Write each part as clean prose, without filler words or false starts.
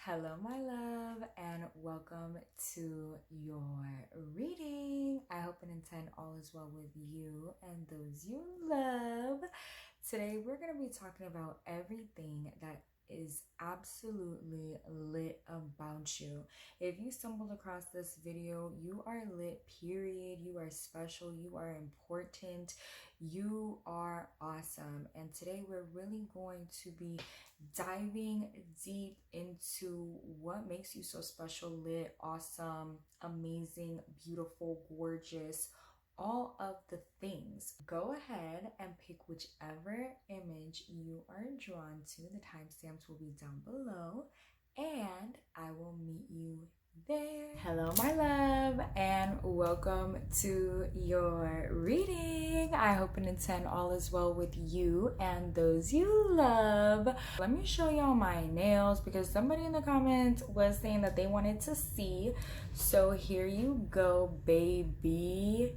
Hello, my love, and welcome to your reading. I hope and intend all is well with you and those you love. Today, we're going to be talking about everything that is absolutely lit about you. If you stumbled across this video, you are lit, period. You are special. You are important. You are awesome. And today, we're really going to be diving deep into what makes you so special, lit, awesome, amazing, beautiful, gorgeous, all of the things. Go ahead and pick whichever image you are drawn to. The timestamps will be down below, and I will meet you there. Hello, my love, and welcome to your reading. I hope and intend all is well with you and those you love. Let me show y'all my nails because somebody in the comments was saying that they wanted to see. So here you go, baby.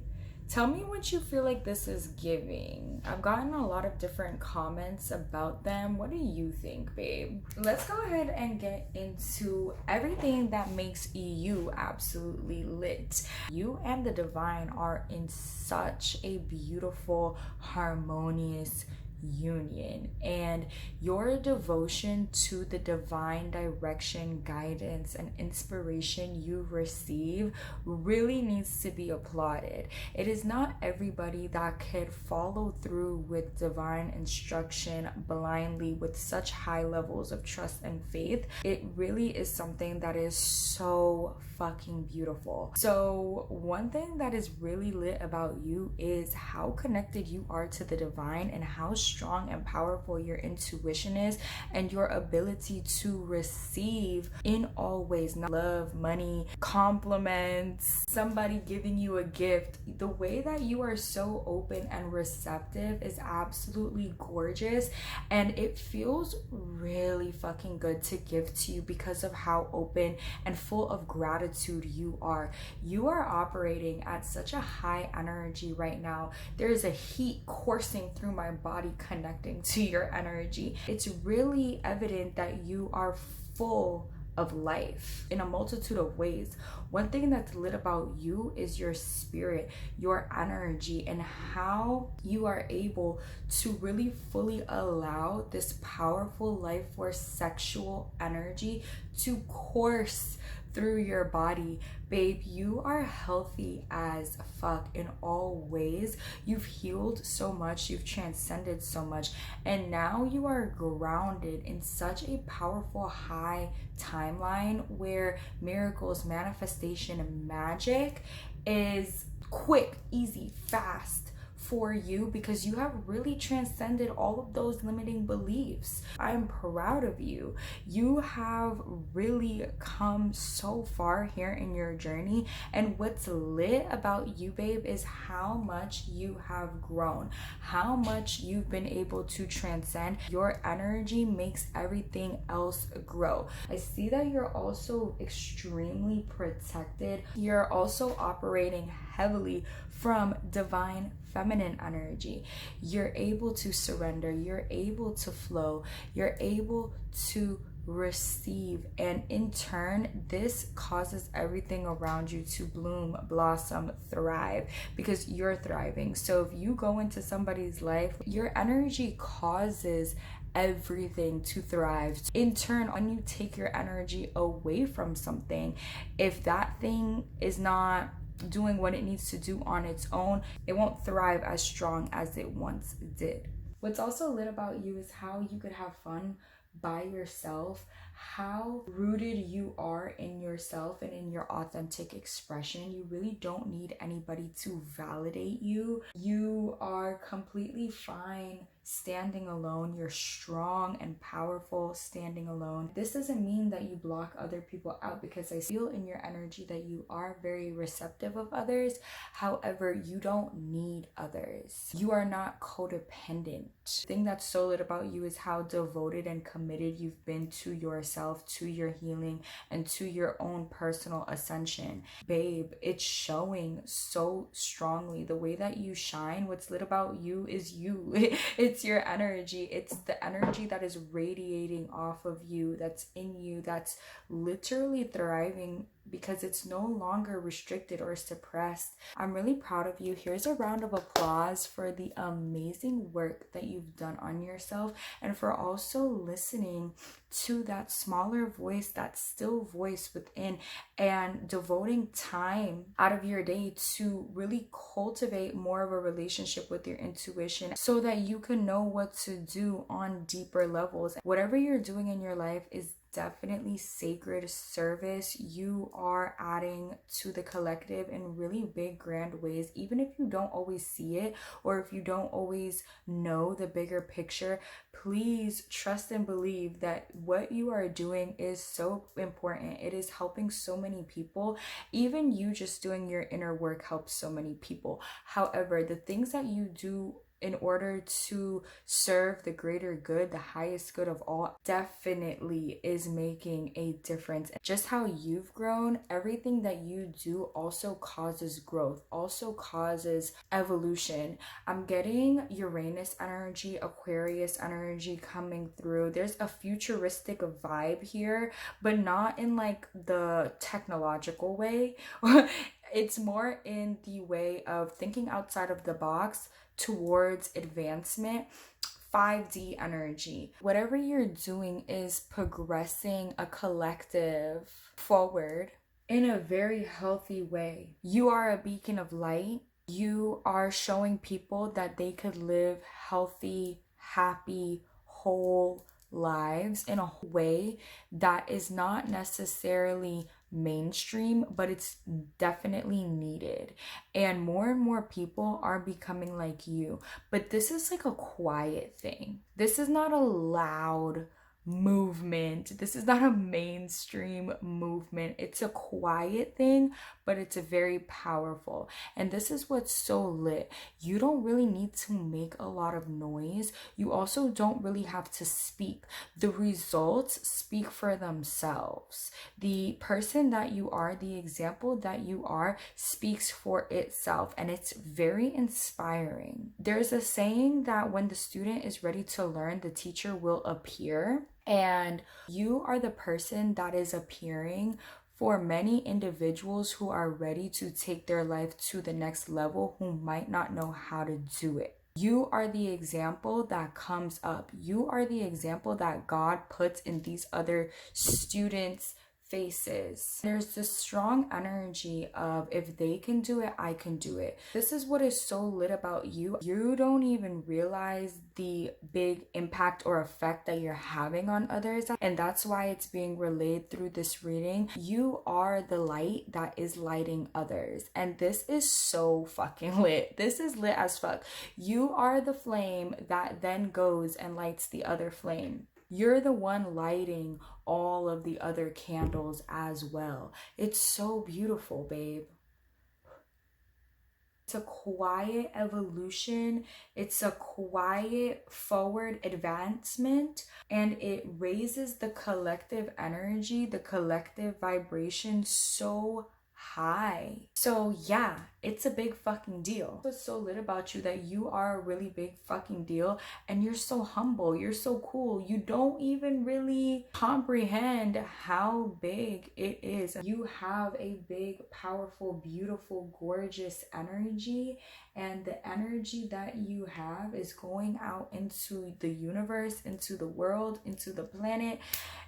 Tell me what you feel like this is giving. I've gotten a lot of different comments about them. What do you think, babe? Let's go ahead and get into everything that makes you absolutely lit. You and the divine are in such a beautiful, harmonious union, and your devotion to the divine direction, guidance, and inspiration you receive really needs to be applauded. It is not everybody that could follow through with divine instruction blindly with such high levels of trust and faith. It really is something that is so fucking beautiful. So one thing that is really lit about you is how connected you are to the divine and how strong and powerful your intuition is and your ability to receive in all ways, not love, money, compliments, somebody giving you a gift. The way that you are so open and receptive is absolutely gorgeous, and it feels really fucking good to give to you because of how open and full of gratitude you are. You are operating at such a high energy right now. There's a heat coursing through my body connecting to your energy. It's really evident that you are full of life in a multitude of ways. One thing that's lit about you is your spirit, your energy, and how you are able to really fully allow this powerful life force sexual energy to course through your body. Babe, you are healthy as fuck in all ways. You've healed so much, you've transcended so much, and now you are grounded in such a powerful high timeline where miracles, manifestation, and magic is quick, easy, fast for you because you have really transcended all of those limiting beliefs. I'm proud of you. You have really come so far here in your journey, and what's lit about you, babe, is how much you have grown, how much you've been able to transcend. Your energy makes everything else grow. I see that you're also extremely protected. You're also operating heavily from divine feminine energy. You're able to surrender, you're able to flow, you're able to receive, and in turn this causes everything around you to bloom, blossom, thrive because you're thriving. So if you go into somebody's life, your energy causes everything to thrive. In turn, when you take your energy away from something, if that thing is not doing what it needs to do on its own, it won't thrive as strong as it once did. What's also lit about you is how you could have fun by yourself, how rooted you are in yourself and in your authentic expression. You really don't need anybody to validate you. You are completely fine standing alone. You're strong and powerful standing alone. This doesn't mean that you block other people out, because I feel in your energy that you are very receptive of others. However, you don't need others. You are not codependent. The thing that's so lit about you is how devoted and committed you've been to yourself yourself, to your healing, and to your own personal ascension. Babe, it's showing so strongly. The way that you shine, what's lit about you is you. It's your energy. It's the energy that is radiating off of you, that's in you, that's literally thriving because it's no longer restricted or suppressed. I'm really proud of you. Here's a round of applause for the amazing work that you've done on yourself, and for also listening to that smaller voice, that still voice within, and devoting time out of your day to really cultivate more of a relationship with your intuition so that you can know what to do on deeper levels. Whatever you're doing in your life is definitely sacred service. You are adding to the collective in really big, grand ways. Even if you don't always see it, or if you don't always know the bigger picture, please trust and believe that what you are doing is so important. It is helping so many people. Even you just doing your inner work helps so many people. However, the things that you do in order to serve the greater good, the highest good of all, definitely is making a difference. Just how you've grown, everything that you do also causes growth, also causes evolution. I'm getting Uranus energy, Aquarius energy coming through. There's a futuristic vibe here, but not in like the technological way. It's more in the way of thinking outside of the box towards advancement. 5D energy. Whatever you're doing is progressing a collective forward in a very healthy way. You are a beacon of light. You are showing people that they could live healthy, happy, whole lives in a way that is not necessarily mainstream, but it's definitely needed. And more people are becoming like you. But this is like a quiet thing. This is not a loud movement. This is not a mainstream movement. It's a quiet thing, but it's a very powerful. And this is what's so lit. You don't really need to make a lot of noise. You also don't really have to speak. The results speak for themselves. The person that you are, the example that you are, speaks for itself, and it's very inspiring. There's a saying that when the student is ready to learn, the teacher will appear. And you are the person that is appearing for many individuals who are ready to take their life to the next level, who might not know how to do it. You are the example that comes up. You are the example that God puts in these other students' faces. There's this strong energy of, if they can do it, I can do it. This is what is so lit about you. You don't even realize the big impact or effect that you're having on others, and that's why it's being relayed through this reading. You are the light that is lighting others, and this is so fucking lit. This is lit as fuck. You are the flame that then goes and lights the other flame. You're the one lighting all of the other candles as well. It's so beautiful, babe. It's a quiet evolution. It's a quiet forward advancement, and it raises the collective energy, the collective vibration so high. So yeah, it's a big fucking deal. What's so lit about you, that you are a really big fucking deal, and you're so humble, you're so cool. You don't even really comprehend how big it is. You have a big, powerful, beautiful, gorgeous energy, and the energy that you have is going out into the universe, into the world, into the planet.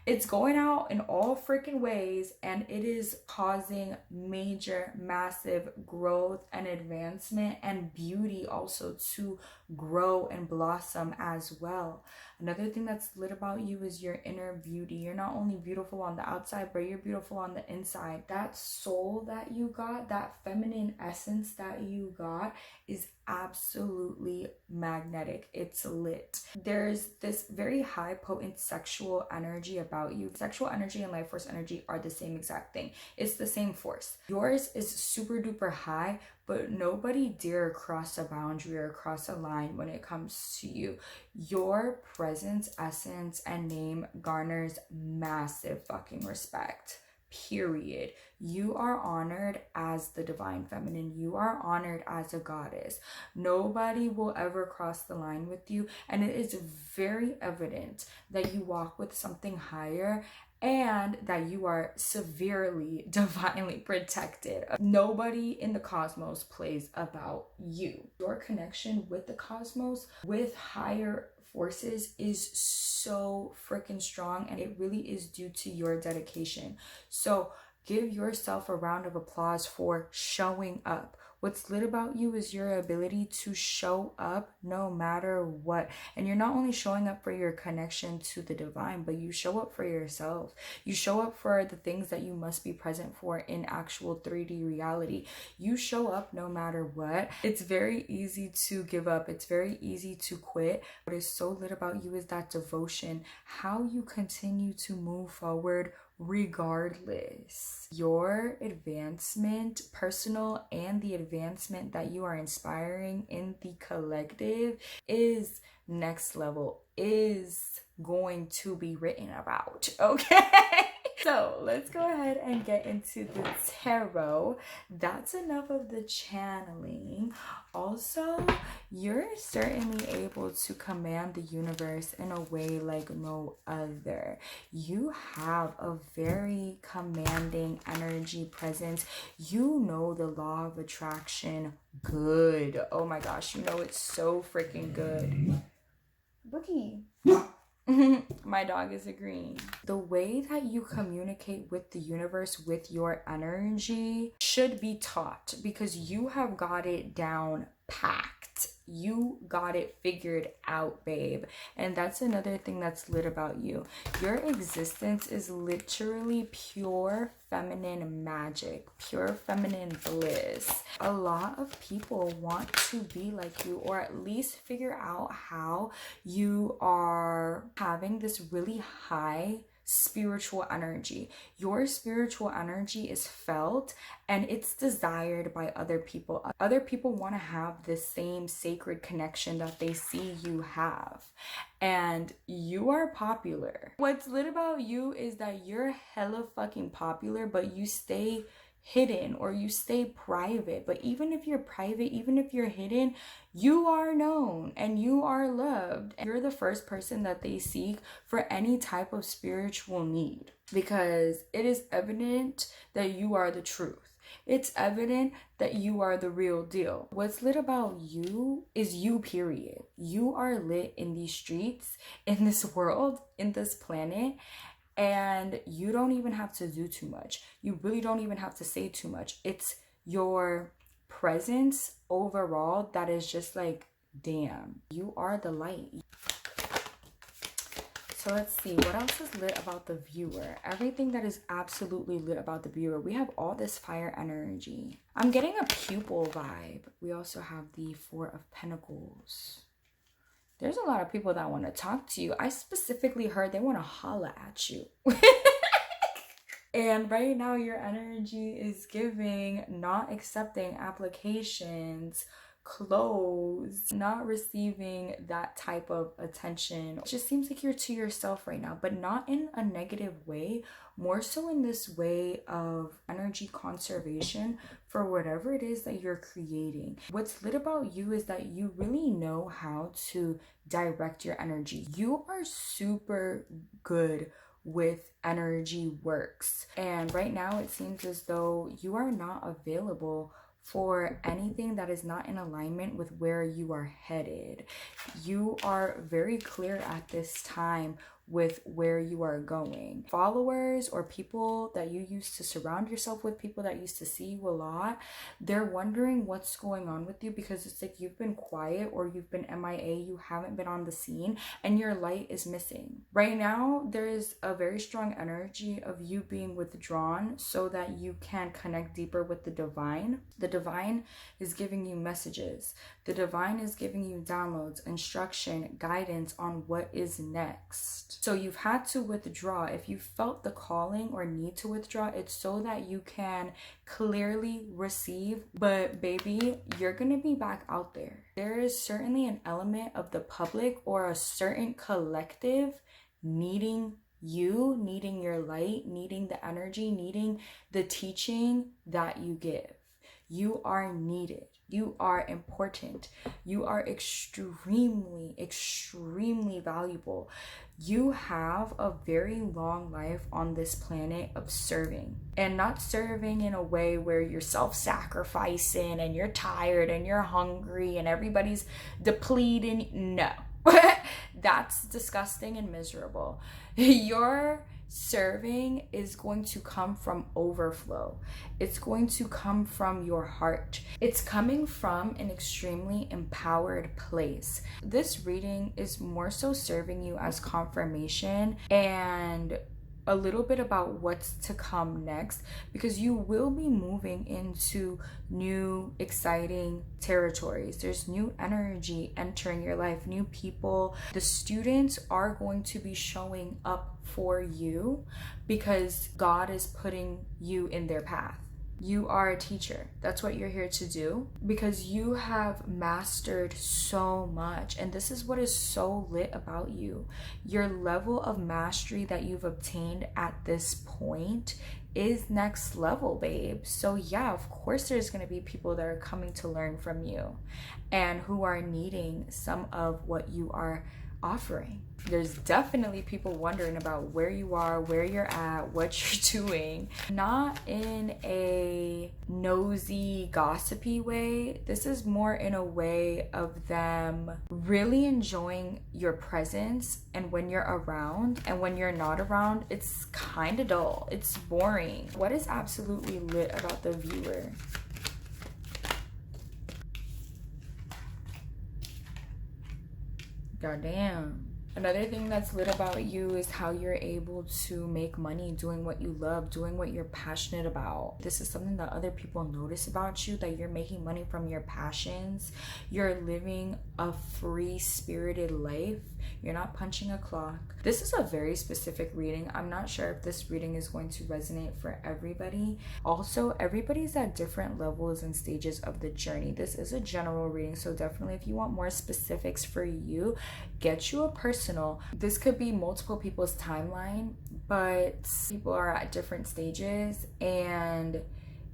It's going out in all freaking ways, and it is causing major, massive growth and advancement, and beauty also to grow and blossom as well. Another thing that's lit about you is your inner beauty. You're not only beautiful on the outside, but you're beautiful on the inside. That soul that you got, that feminine essence that you got, is absolutely magnetic. It's lit. There's this very high potent sexual energy about you. Sexual energy and life force energy are the same exact thing. It's the same force. Yours is super duper high, but but nobody dare cross a boundary or cross a line when it comes to you. Your presence, essence, and name garners massive fucking respect. Period. You are honored as the divine feminine. You are honored as a goddess. Nobody will ever cross the line with you, and it is very evident that you walk with something higher and that you are severely divinely protected. Nobody in the cosmos plays about you. Your connection with the cosmos, with higher forces, is so freaking strong, and it really is due to your dedication. So give yourself a round of applause for showing up. What's lit about you is your ability to show up no matter what. And you're not only showing up for your connection to the divine, but you show up for yourself. You show up for the things that you must be present for in actual 3D reality. You show up no matter what. It's very easy to give up. It's very easy to quit. What is so lit about you is that devotion, how you continue to move forward regardless. Your advancement, personal, and the advancement that you are inspiring in the collective is next level, is going to be written about, okay? So let's go ahead and get into the tarot. That's enough of the channeling. Also, you're certainly able to command the universe in a way like no other. You have a very commanding energy presence. You know the law of attraction good. Oh my gosh, you know it's so freaking good. Bookie. My dog is agreeing. The way that you communicate with the universe with your energy should be taught, because you have got it down packed. You got it figured out, babe. And that's another thing that's lit about you. Your existence is literally pure feminine magic, pure feminine bliss. A lot of people want to be like you, or at least figure out how you are having this really high spiritual energy. Your spiritual energy is felt and it's desired by other people. Other people want to have the same sacred connection that they see you have. And you are popular. What's lit about you is that you're hella fucking popular, but you stay hidden or you stay private. But even if you're private, even if you're hidden, you are known and you are loved. You're the first person that they seek for any type of spiritual need, because it is evident that you are the truth. It's evident that you are the real deal. What's lit about you is you, period. You are lit in these streets, in this world, in this planet. And you don't even have to do too much. You really don't even have to say too much. It's your presence overall that is just like, damn, you are the light. So let's see, what else is lit about the viewer? Everything that is absolutely lit about the viewer. We have all this fire energy. I'm getting a pupil vibe. We also have the Four of Pentacles. There's a lot of people that want to talk to you. I specifically heard they want to holla at you. And right now your energy is giving not accepting applications, clothes, not receiving that type of attention. It just seems like you're to yourself right now, but not in a negative way, more so in this way of energy conservation for whatever it is that you're creating. What's lit about you is that you really know how to direct your energy. You are super good with energy works. And right now it seems as though you are not available for anything that is not in alignment with where you are headed. You are very clear at this time with where you are going. Followers or people that you used to surround yourself with, people that used to see you a lot, they're wondering what's going on with you, because it's like you've been quiet or you've been MIA, you haven't been on the scene, and your light is missing. Right now, there is a very strong energy of you being withdrawn so that you can connect deeper with the divine. The divine is giving you messages. The divine is giving you downloads, instruction, guidance on what is next. So you've had to withdraw. If you felt the calling or need to withdraw, it's so that you can clearly receive. But baby, you're gonna be back out there. There is certainly an element of the public or a certain collective needing you, needing your light, needing the energy, needing the teaching that you give. You are needed. You are important. You are extremely, extremely valuable. You have a very long life on this planet of serving, and not serving in a way where you're self-sacrificing and you're tired and you're hungry and everybody's depleting. No, that's disgusting and miserable. Your serving is going to come from overflow. It's going to come from your heart. It's coming from an extremely empowered place. This reading is more so serving you as confirmation and a little bit about what's to come next, because you will be moving into new exciting territories. There's new energy entering your life, new people. The students are going to be showing up for you because God is putting you in their path. You are a teacher. That's what you're here to do, because you have mastered so much. And this is what is so lit about you. Your level of mastery that you've obtained at this point is next level, babe. So yeah, of course there's going to be people that are coming to learn from you and who are needing some of what you are offering. There's definitely people wondering about where you are, where you're at, what you're doing. Not in a nosy, gossipy way. This is more in a way of them really enjoying your presence, and when you're around, and when you're not around, it's kind of dull. It's boring. What is absolutely lit about the viewer? Goddamn. Another thing that's lit about you is how you're able to make money doing what you love, doing what you're passionate about. This is something that other people notice about you, that you're making money from your passions. You're living a free-spirited life. You're not punching a clock. This is a very specific reading. I'm not sure if this reading is going to resonate for everybody. Also, everybody's at different levels and stages of the journey. This is a general reading, so definitely if you want more specifics for you, get you a personal. This could be multiple people's timeline, but people are at different stages, and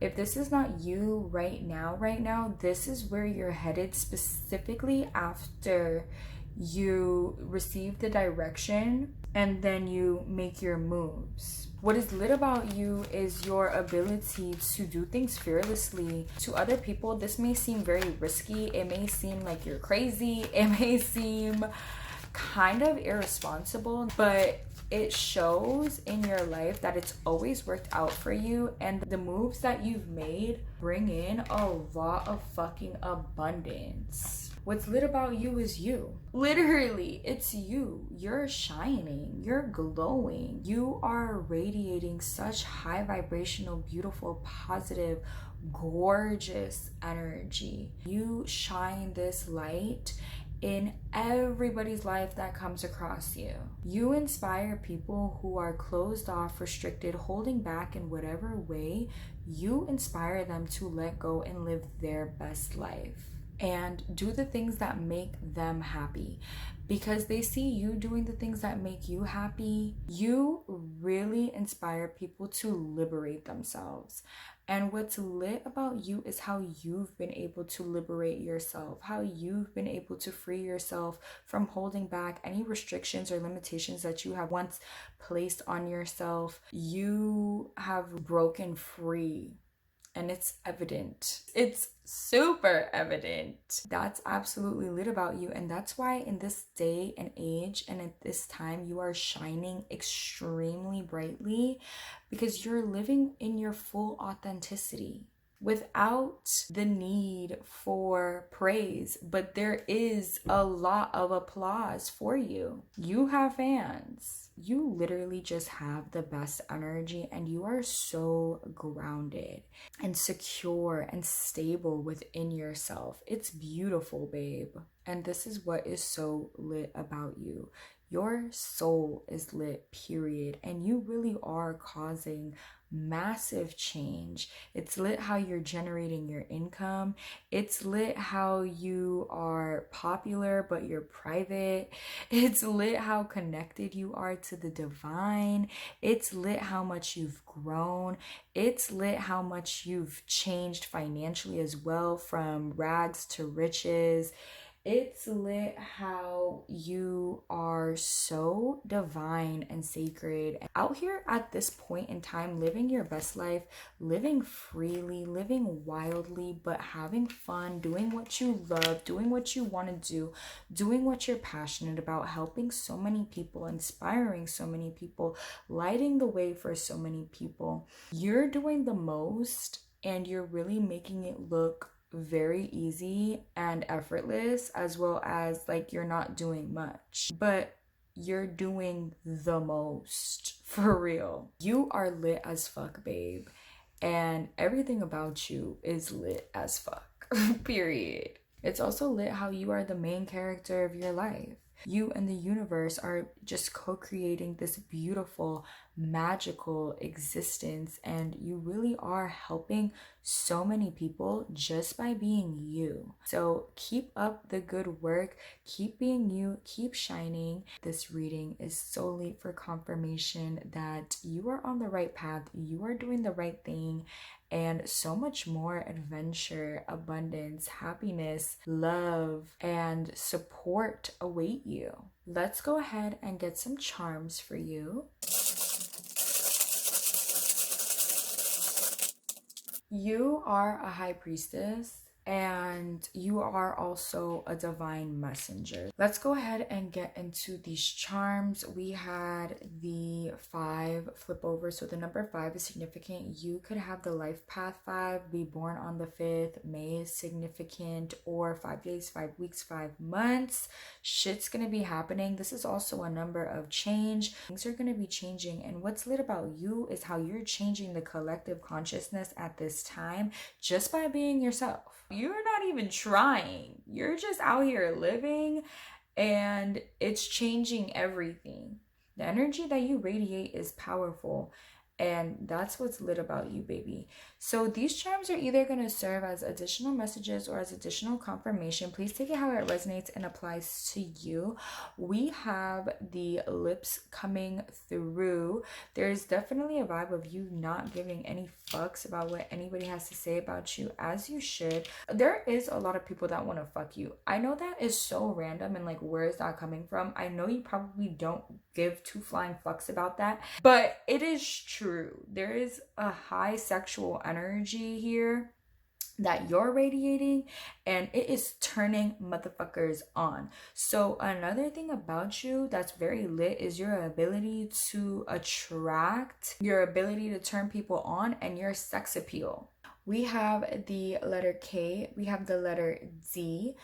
if this is not you right now, this is where you're headed, specifically after you receive the direction and then you make your moves. What is lit about you is your ability to do things fearlessly. To other people, this may seem very risky. It may seem like you're crazy. It may seem kind of irresponsible, but it shows in your life that it's always worked out for you, and the moves that you've made bring in a lot of fucking abundance. What's lit about you is you. Literally, it's you. You're shining. You're glowing. You are radiating such high vibrational, beautiful, positive, gorgeous energy. You shine this light in everybody's life that comes across you. You inspire people who are closed off, restricted, holding back in whatever way. You inspire them to let go and live their best life and do the things that make them happy, because they see you doing the things that make you happy. You really inspire people to liberate themselves. And what's lit about you is how you've been able to liberate yourself, how you've been able to free yourself from holding back any restrictions or limitations that you have once placed on yourself. You have broken free, and it's evident. It's super evident. That's absolutely lit about you, and that's why in this day and age and at this time you are shining extremely brightly, because you're living in your full authenticity without the need for praise. But there is a lot of applause for you. You have fans. You literally just have the best energy, and you are so grounded and secure and stable within yourself. It's beautiful, babe. And this is what is so lit about you. Your soul is lit, period. And you really are causing massive change. It's lit how you're generating your income. It's lit how you are popular but you're private. It's lit how connected you are to the divine. It's lit how much you've grown. It's lit how much you've changed financially as well, from rags to riches. It's lit how you are so divine and sacred out here at this point in time, living your best life, living freely, living wildly, but having fun, doing what you love, doing what you want to do, doing what you're passionate about, helping so many people, inspiring so many people, lighting the way for so many people. You're doing the most, and you're really making it look very easy and effortless, as well as like you're not doing much, but you're doing the most. For real, you are lit as fuck, babe, and everything about you is lit as fuck. Period. It's also lit how you are the main character of your life. You and the universe are just co-creating this beautiful, magical existence, and you really are helping so many people just by being you. So keep up the good work, keep being you, keep shining. This reading is solely for confirmation that you are on the right path, you are doing the right thing, and so much more adventure, abundance, happiness, love, and support await you. Let's go ahead and get some charms for you. You are a high priestess, and you are also a divine messenger. Let's go ahead and get into these charms. We had the 5 flip over. So the number 5 is significant. You could have the life path 5, be born on the 5th. May is significant, or 5 days, 5 weeks, 5 months. Shit's gonna be happening. This is also a number of change. Things are gonna be changing, and what's lit about you is how you're changing the collective consciousness at this time just by being yourself. You're not even trying. You're just out here living, and it's changing everything. The energy that you radiate is powerful, and that's what's lit about you, baby. So these charms are either going to serve as additional messages or as additional confirmation. Please take it how it resonates and applies to you. We have the lips coming through. There's definitely a vibe of you not giving any fucks about what anybody has to say about you, as you should. There is a lot of people that want to fuck you. I know that is so random, and like, where is that coming from? I know you probably don't give 2 flying fucks about that, but it is true. There is a high sexual energy here that you're radiating, and it is turning motherfuckers on. So another thing about you that's very lit is your ability to attract, your ability to turn people on, and your sex appeal. We have the letter K, we have the letter D,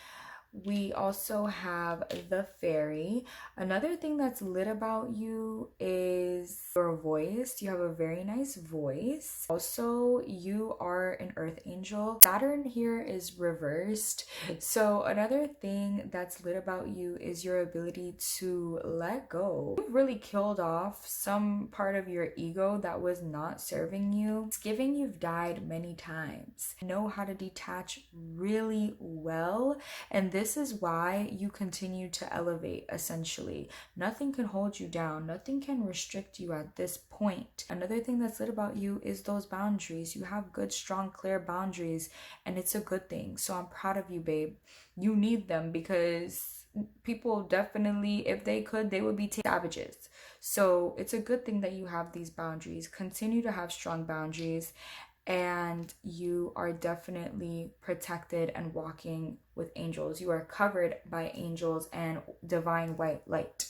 we also have the fairy. Another thing that's lit about you is your voice. You have a very nice voice. Also, you are an earth angel. Saturn here is reversed. So another thing that's lit about you is your ability to let go. You've really killed off some part of your ego that was not serving you. It's giving you've died many times. Know how to detach really well, and this is why you continue to elevate. Essentially, nothing can hold you down, nothing can restrict you at this point. Another thing that's lit about you is those boundaries. You have good, strong, clear boundaries, and it's a good thing. So I'm proud of you, babe. You need them, because people definitely, if they could, they would be savages. So it's a good thing that you have these boundaries. Continue to have strong boundaries, and you are definitely protected and walking with angels. You are covered by angels and divine white light.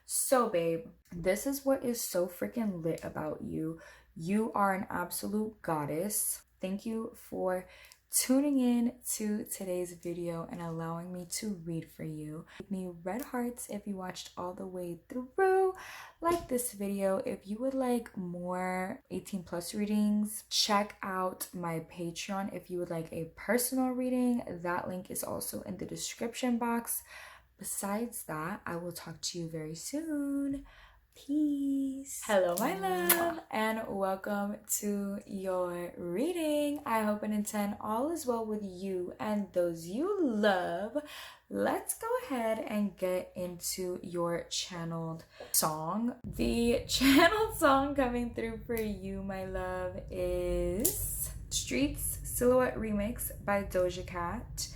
So babe, this is what is so freaking lit about you. You are an absolute goddess. Thank you for tuning in to today's video and allowing me to read for you. Give me red hearts if you watched all the way through. Like this video. If you would like more 18+ readings, check out my Patreon. If you would like a personal reading, that link is also in the description box Besides that, I will talk to you very soon. Peace. Hello, my love, and welcome to your reading. I hope and intend all is well with you and those you love. Let's go ahead and get into your channeled song. The channeled song coming through for you, my love, is Streets Silhouette Remix by Doja Cat.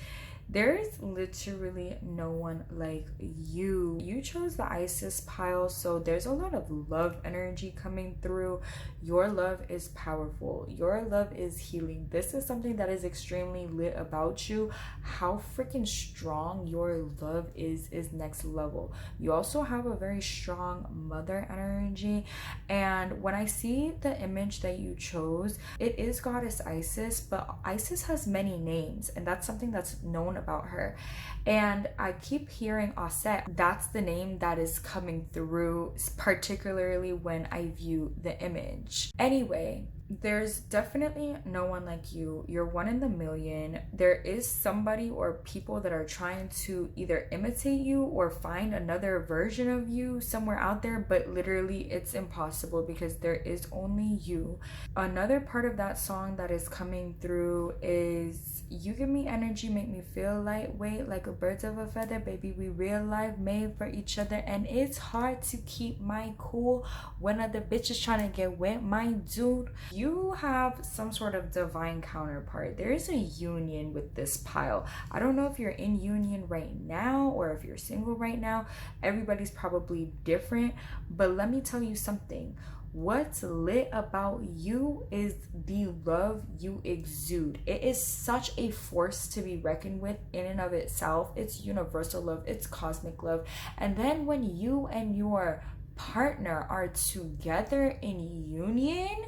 There is literally no one like you. You chose the Isis pile, so there's a lot of love energy coming through. Your love is powerful. Your love is healing. This is something that is extremely lit about you. How freaking strong your love is next level. You also have a very strong mother energy. And when I see the image that you chose, it is Goddess Isis, but Isis has many names, and that's something that's known about her. And I keep hearing Aset. That's the name that is coming through, particularly when I view the image. Anyway, there's definitely no one like you. You're one in the million. There is somebody or people that are trying to either imitate you or find another version of you somewhere out there, but literally it's impossible because there is only you. Another part of that song that is coming through is you give me energy, make me feel lightweight like a bird of a feather, baby, we real life made for each other, and it's hard to keep my cool when other bitches trying to get with my dude. You have some sort of divine counterpart. There is a union with this pile. I don't know if you're in union right now or if you're single right now. Everybody's probably different, but let me tell you something. What's lit about you is the love you exude. It is such a force to be reckoned with in and of itself. It's universal love, it's cosmic love. And then when you and your partner are together in union,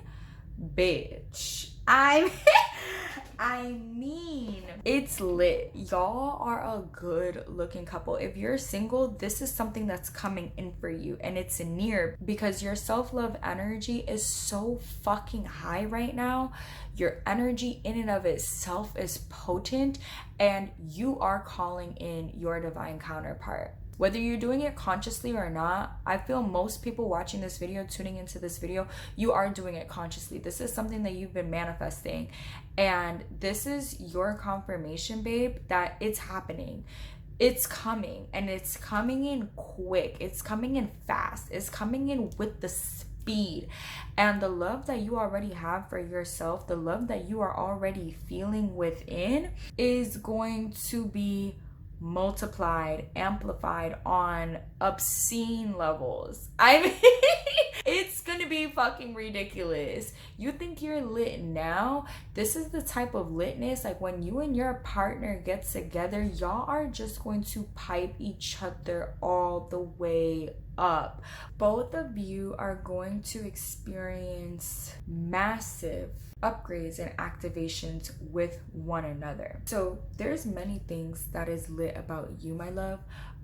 bitch, I mean, it's lit. Y'all are a good looking couple. If you're single, this is something that's coming in for you, and it's near because your self-love energy is so fucking high right now. Your energy in and of itself is potent, and you are calling in your divine counterpart. Whether you're doing it consciously or not, I feel most people watching this video, tuning into this video, you are doing it consciously. This is something that you've been manifesting. And this is your confirmation, babe, that it's happening. It's coming, and it's coming in quick. It's coming in fast. It's coming in with the speed. And the love that you already have for yourself, the love that you are already feeling within is going to be multiplied, amplified on obscene levels. I mean, it's gonna be fucking ridiculous. You think you're lit now? This is the type of litness, like when you and your partner get together, y'all are just going to pipe each other all the way up. Both of you are going to experience massive upgrades and activations with one another. So there's many things that is lit about you, my love,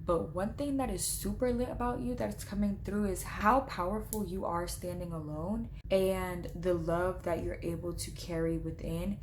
but one thing that is super lit about you that's coming through is how powerful you are standing alone, and the love that you're able to carry within,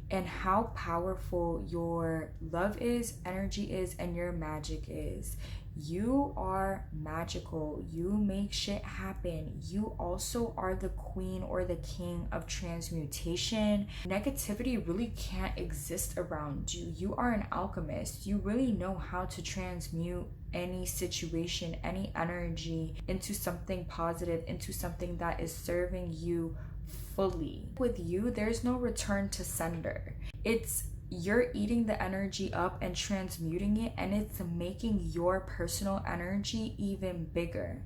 and how powerful your love is, energy is, and your magic is. You are magical. You make shit happen. You also are the queen or the king of transmutation. Negativity really can't exist around you. You are an alchemist. You really know how to transmute any situation, any energy into something positive, into something that is serving you fully. With you, there's no return to sender. You're eating the energy up and transmuting it, and it's making your personal energy even bigger.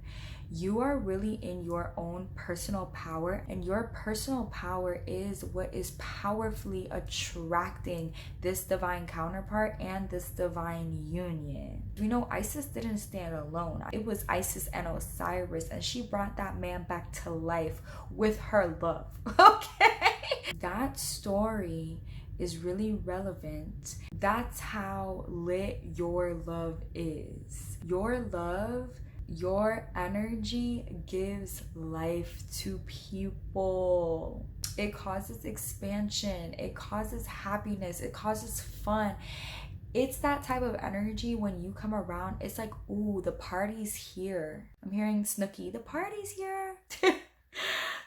You are really in your own personal power, and your personal power is what is powerfully attracting this divine counterpart and this divine union. We know Isis didn't stand alone. It was Isis and Osiris, and she brought that man back to life with her love. Okay? That story is really relevant. That's how lit your love is. Your love, your energy gives life to people. It causes expansion. It causes happiness. It causes fun. It's that type of energy when you come around. It's like, ooh, the party's here. I'm hearing Snooki, the party's here.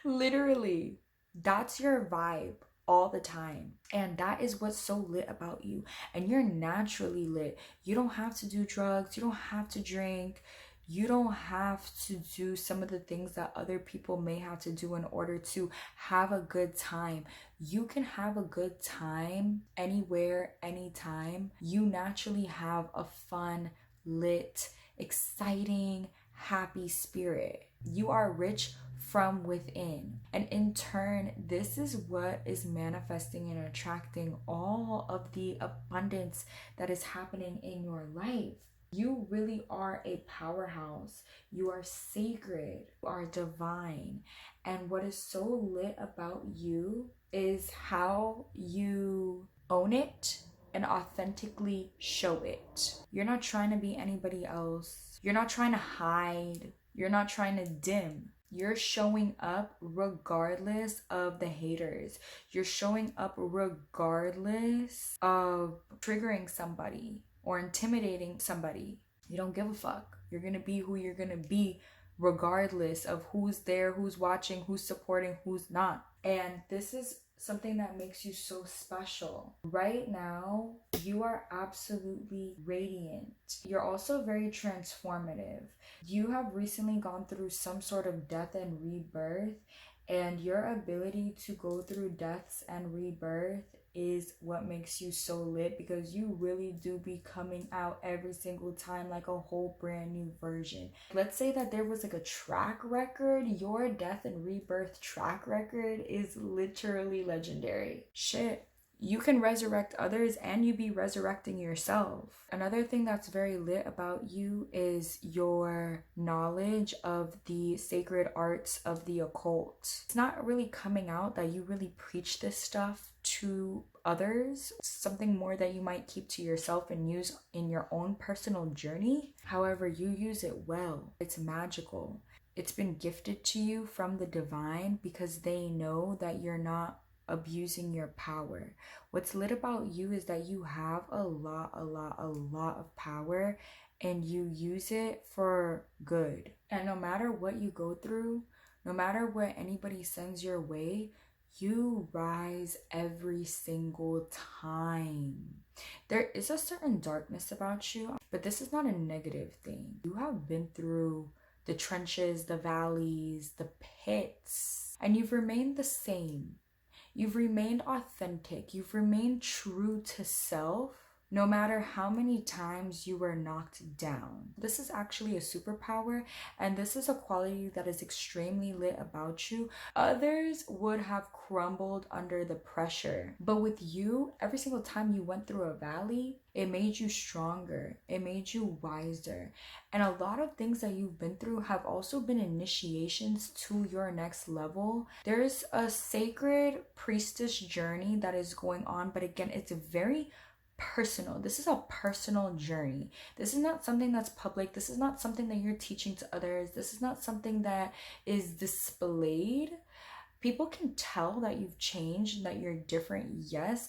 Literally, that's your vibe all the time. And that is what's so lit about you. And you're naturally lit. You don't have to do drugs. You don't have to drink. You don't have to do some of the things that other people may have to do in order to have a good time. You can have a good time anywhere, anytime. You naturally have a fun, lit, exciting, happy spirit. You are rich from within. And in turn, this is what is manifesting and attracting all of the abundance that is happening in your life. You really are a powerhouse. You are sacred. You are divine. And what is so lit about you is how you own it and authentically show it. You're not trying to be anybody else. You're not trying to hide. You're not trying to dim. You're showing up regardless of the haters. You're showing up regardless of triggering somebody or intimidating somebody. You don't give a fuck. You're gonna be who you're gonna be regardless of who's there, who's watching, who's supporting, who's not. And this is something that makes you so special. Right now, you are absolutely radiant. You're also very transformative. You have recently gone through some sort of death and rebirth, and your ability to go through deaths and rebirth is what makes you so lit, because you really do be coming out every single time like a whole brand new version. Let's say that there was like a track record. Your death and rebirth track record is literally legendary. Shit. You can resurrect others and you be resurrecting yourself. Another thing that's very lit about you is your knowledge of the sacred arts of the occult. It's not really coming out that you really preach this stuff to others, something more that you might keep to yourself and use in your own personal journey. However, you use it well. It's magical. It's been gifted to you from the divine because they know that you're not abusing your power. What's lit about you is that you have a lot of power and you use it for good. And no matter what you go through, no matter what anybody sends your way, you rise every single time. There is a certain darkness about you, but this is not a negative thing. You have been through the trenches, the valleys, the pits, and you've remained the same. You've remained authentic. You've remained true to self, no matter how many times you were knocked down. This is actually a superpower, and this is a quality that is extremely lit about you. Others would have crumbled under the pressure, but with you, every single time you went through a valley, it made you stronger. It made you wiser. And a lot of things that you've been through have also been initiations to your next level. There's a sacred priestess journey that is going on, but again, it's very personal. This is a personal journey. This is not something that's public. This is not something that you're teaching to others. This is not something that is displayed. People can tell that you've changed and that you're different, yes,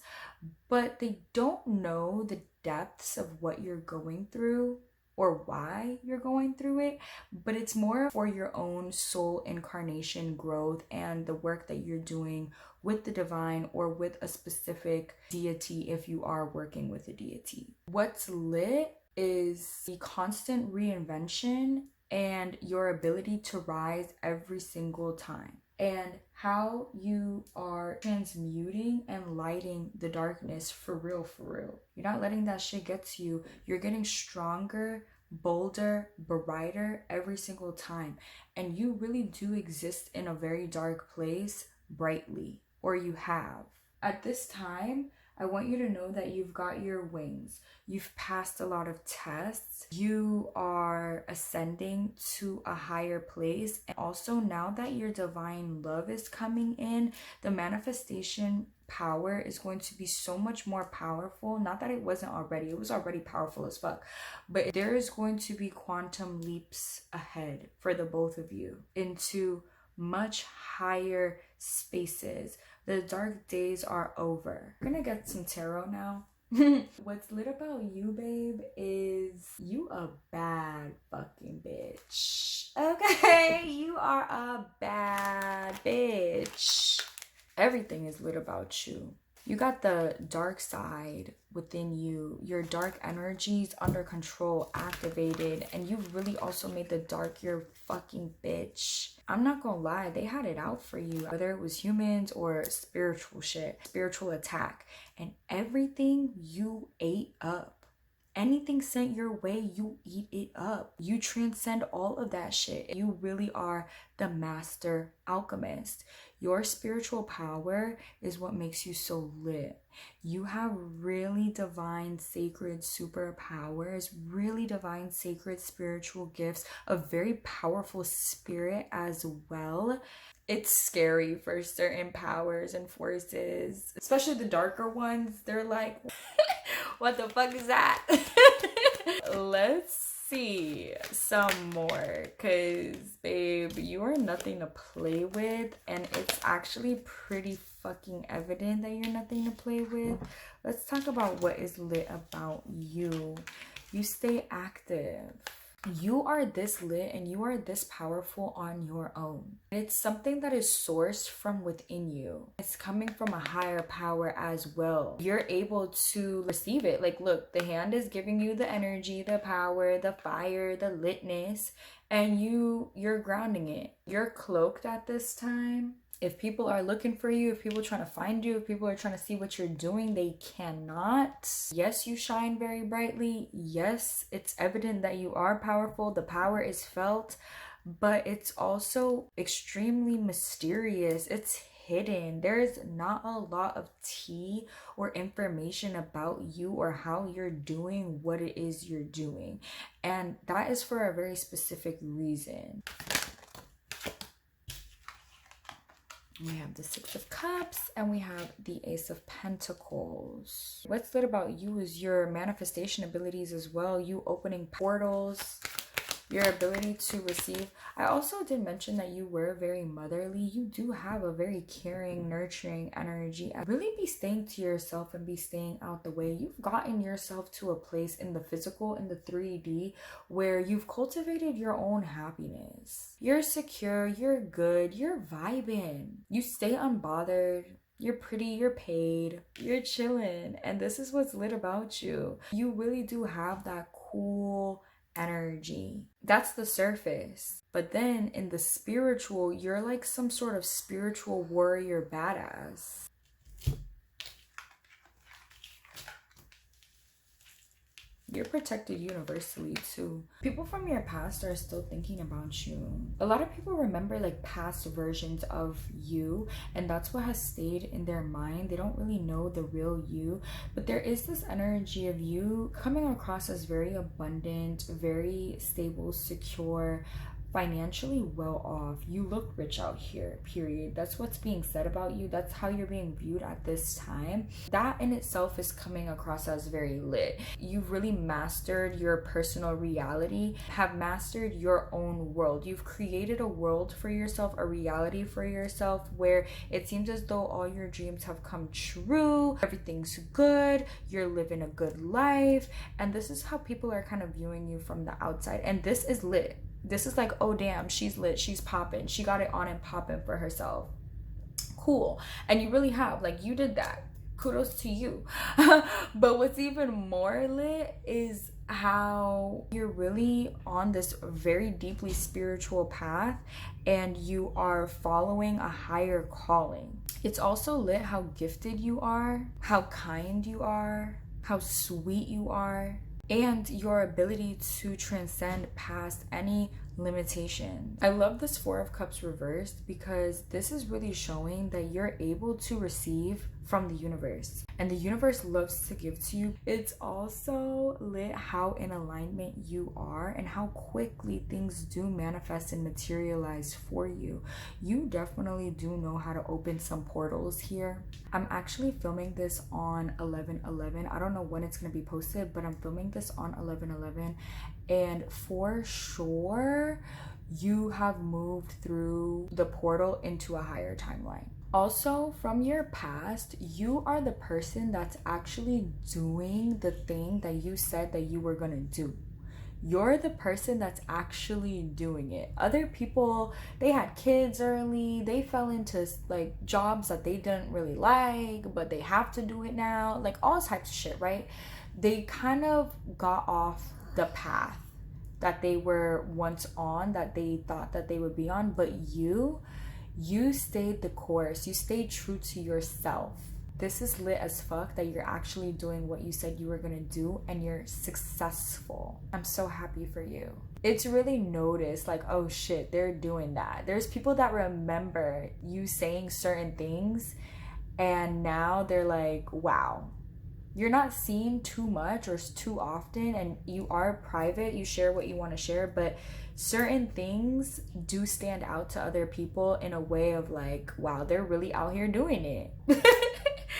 but they don't know the depths of what you're going through or why you're going through it, but it's more for your own soul incarnation growth and the work that you're doing with the divine or with a specific deity if you are working with a deity. What's lit is the constant reinvention and your ability to rise every single time, and how you are transmuting and lighting the darkness for real, for real. You're not letting that shit get to you. You're getting stronger, bolder, brighter every single time. And you really do exist in a very dark place brightly, or you have. At this time, I want you to know that you've got your wings. You've passed a lot of tests. You are ascending to a higher place. And also, now that your divine love is coming in, the manifestation power is going to be so much more powerful. Not that it wasn't already. It was already powerful as fuck. But there is going to be quantum leaps ahead for the both of you into much higher spaces. The dark days are over. We're gonna get some tarot now. What's lit about you, babe, is you a bad fucking bitch. Okay? You are a bad bitch. Everything is lit about you. You got the dark side within you. Your dark energies under control, activated, and you really also made the dark your fucking bitch. I'm not gonna lie, they had it out for you, whether it was humans or spiritual shit, spiritual attack, and everything you ate up. Anything sent your way, you eat it up. You transcend all of that shit. You really are the master alchemist. Your spiritual power is what makes you so lit. You have really divine, sacred superpowers, really divine, sacred spiritual gifts, a very powerful spirit as well. It's scary for certain powers and forces, especially the darker ones. They're like, what the fuck is that? Let's see some more, because babe, you are nothing to play with, and it's actually pretty fucking evident that you're nothing to play with. Let's talk about what is lit about you. You stay active. You are this lit and you are this powerful on your own. It's something that is sourced from within you. It's coming from a higher power as well. You're able to receive it. Like, look, the hand is giving you the energy, the power, the fire, the litness, and you're grounding it. You're cloaked at this time. If people are looking for you, if people are trying to find you, if people are trying to see what you're doing, they cannot. Yes, you shine very brightly. Yes, it's evident that you are powerful. The power is felt, but it's also extremely mysterious. It's hidden. There's not a lot of tea or information about you or how you're doing what it is you're doing. And that is for a very specific reason. We have the Six of Cups and we have the Ace of Pentacles. What's lit about you is your manifestation abilities as well. You opening portals, your ability to receive. I also did mention that you were very motherly. You do have a very caring, nurturing energy. Really be staying to yourself and be staying out the way. You've gotten yourself to a place in the physical, in the 3D, where you've cultivated your own happiness. You're secure, you're good, you're vibing. You stay unbothered. You're pretty, you're paid, you're chilling. And this is what's lit about you. You really do have that cool energy. That's the surface. But then in the spiritual, you're like some sort of spiritual warrior badass. You're protected universally too. People from your past are still thinking about you. A lot of people remember like past versions of you, and that's what has stayed in their mind. They don't really know the real you, but there is this energy of you coming across as very abundant, very stable, secure, financially well off. You look rich out here, period. That's what's being said about you. That's how you're being viewed at this time. That in itself is coming across as very lit. You've really mastered your personal reality, have mastered your own world. You've created a world for yourself, a reality for yourself, where it seems as though all your dreams have come true, everything's good, you're living a good life, and this is how people are kind of viewing you from the outside. And this is lit. This is like, oh damn, she's lit, she's popping, she got it on and popping for herself. Cool. And you really have, like, you did that. Kudos to you. But what's even more lit is how you're really on this very deeply spiritual path and you are following a higher calling. It's also lit how gifted you are, how kind you are, how sweet you are, and your ability to transcend past any limitation. I love this Four of Cups reversed because this is really showing that you're able to receive from the universe, and the universe loves to give to you. It's also lit how in alignment you are and how quickly things do manifest and materialize for you. You definitely do know how to open some portals here. I'm actually filming this on 11/11. I don't know when it's going to be posted, but I'm filming this on 11/11, and for sure you have moved through the portal into a higher timeline. Also, from your past, you are the person that's actually doing the thing that you said that you were gonna do. You're the person that's actually doing it. Other people, they had kids early, they fell into like jobs that they didn't really like, but they have to do it now, like all types of shit, right? They kind of got off the path that they were once on, that they thought that they would be on, but you stayed the course. You stayed true to yourself. This is lit as fuck that you're actually doing what you said you were gonna do and you're successful. I'm so happy for you. It's really noticed, like, oh shit, they're doing that. There's people that remember you saying certain things and now they're like, wow. You're not seen too much or too often, and you are private. You share what you want to share, but certain things do stand out to other people in a way of like, wow, they're really out here doing it.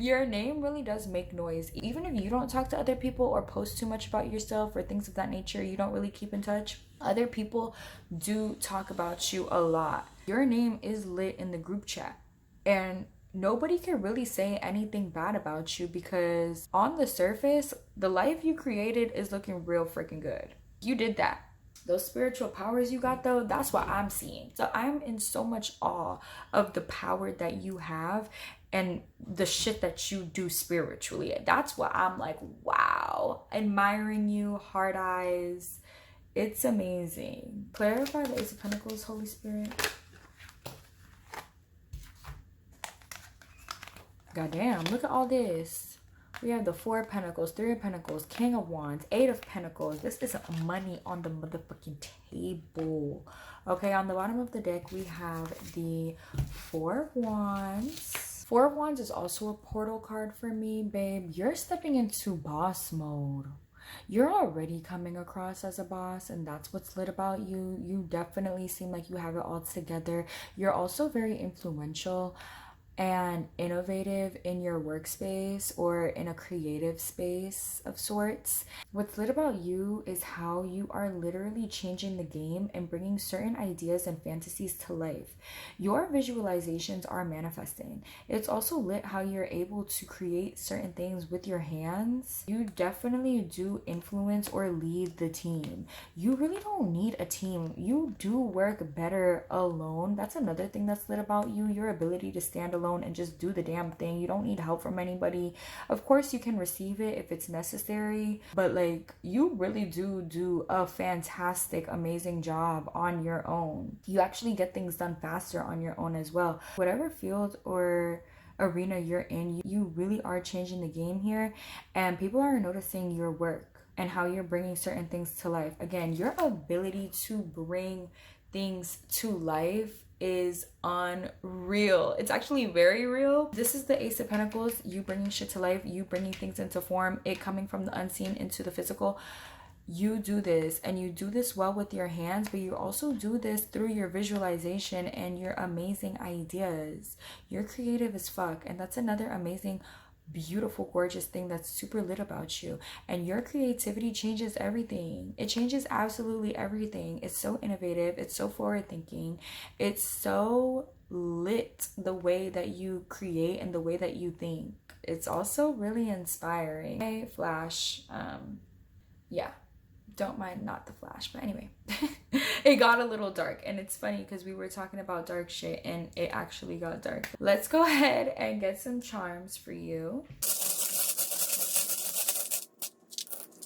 Your name really does make noise. Even if you don't talk to other people or post too much about yourself or things of that nature, you don't really keep in touch, other people do talk about you a lot. Your name is lit in the group chat, and nobody can really say anything bad about you because on the surface, the life you created is looking real freaking good. You did that. Those spiritual powers you got though, that's what I'm seeing. So I'm in so much awe of the power that you have and the shit that you do spiritually. That's what I'm like, wow, admiring you, hard eyes. It's amazing. Clarify the Ace of Pentacles, Holy Spirit. Goddamn, look at all this. We have the Four of Pentacles, Three of Pentacles, King of Wands, Eight of Pentacles. This is money on the motherfucking table. Okay, on the bottom of the deck, we have the Four of Wands. Four of Wands is also a portal card for me, babe. You're stepping into boss mode. You're already coming across as a boss, and that's what's lit about you. You definitely seem like you have it all together. You're also very influential and innovative in your workspace or in a creative space of sorts. What's lit about you is how you are literally changing the game and bringing certain ideas and fantasies to life. Your visualizations are manifesting. It's also lit how you're able to create certain things with your hands. You definitely do influence or lead the team. You really don't need a team. You do work better alone. That's another thing that's lit about you, your ability to stand alone and just do the damn thing. You don't need help from anybody. Of course, you can receive it if it's necessary, but like, you really do a fantastic, amazing job on your own. You actually get things done faster on your own as well. Whatever field or arena you're in, you really are changing the game here, and people are noticing your work and how you're bringing certain things to life. Again, your ability to bring things to life is unreal. It's actually very real. This is the Ace of Pentacles, you bringing shit to life, you bringing things into form, it coming from the unseen into the physical. You do this, and you do this well with your hands, but you also do this through your visualization and your amazing ideas. You're creative as fuck, and that's another amazing, beautiful, gorgeous thing that's super lit about you. And your creativity changes everything. It changes absolutely everything. It's so innovative, it's so forward thinking, it's so lit the way that you create and the way that you think. It's also really inspiring. Okay, Flash, yeah, don't mind not the Flash, but anyway. It got a little dark, and it's funny because we were talking about dark shit and it actually got dark. Let's go ahead and get some charms for you.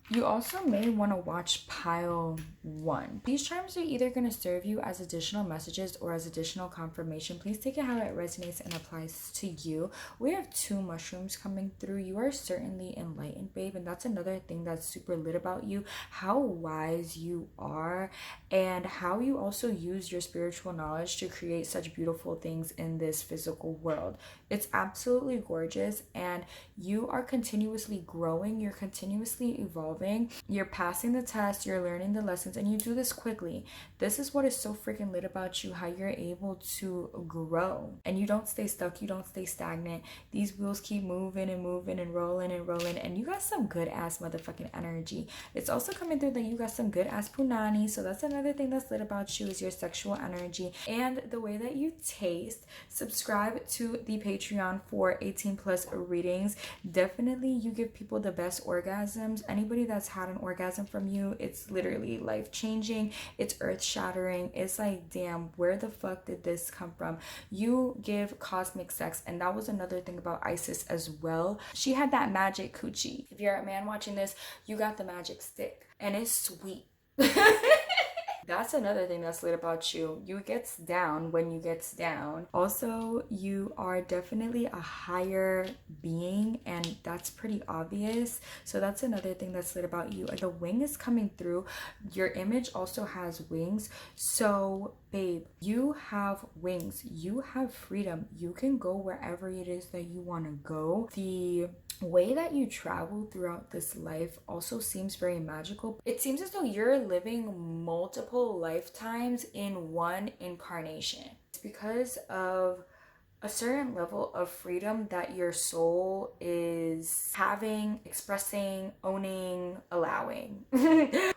You also may want to watch pile 1. These charms are either going to serve you as additional messages or as additional confirmation. Please take it how it resonates and applies to you. We have 2 mushrooms coming through. You are certainly enlightened, babe, and that's another thing that's super lit about you, how wise you are and how you also use your spiritual knowledge to create such beautiful things in this physical world. It's absolutely gorgeous, and you are continuously growing, you're continuously evolving, you're passing the test, you're learning the lessons, and you do this quickly. This is what is so freaking lit about you, how you're able to grow and you don't stay stuck, you don't stay stagnant. These wheels keep moving and moving and rolling, and you got some good ass motherfucking energy. It's also coming through that you got some good ass punani, so that's another thing that's lit about you, is your sexual energy and the way that you taste. Subscribe to the Patreon for 18 plus readings. Definitely you give people the best orgasms. Anybody that's had an orgasm from you, it's literally life changing, it's earth shattering. It's like, damn, where the fuck did this come from? You give cosmic sex, and that was another thing about Isis as well. She had that magic coochie. If you're a man watching this, you got the magic stick, and it's sweet. That's another thing that's lit about you. You gets down when you gets down. Also, you are definitely a higher being, and that's pretty obvious. So that's another thing that's lit about you. The wing is coming through. Your image also has wings. So babe, you have wings, you have freedom, you can go wherever it is that you want to go. The way that you travel throughout this life also seems very magical. It seems as though you're living multiple lifetimes in one incarnation. It's because of a certain level of freedom that your soul is having, expressing, owning, allowing.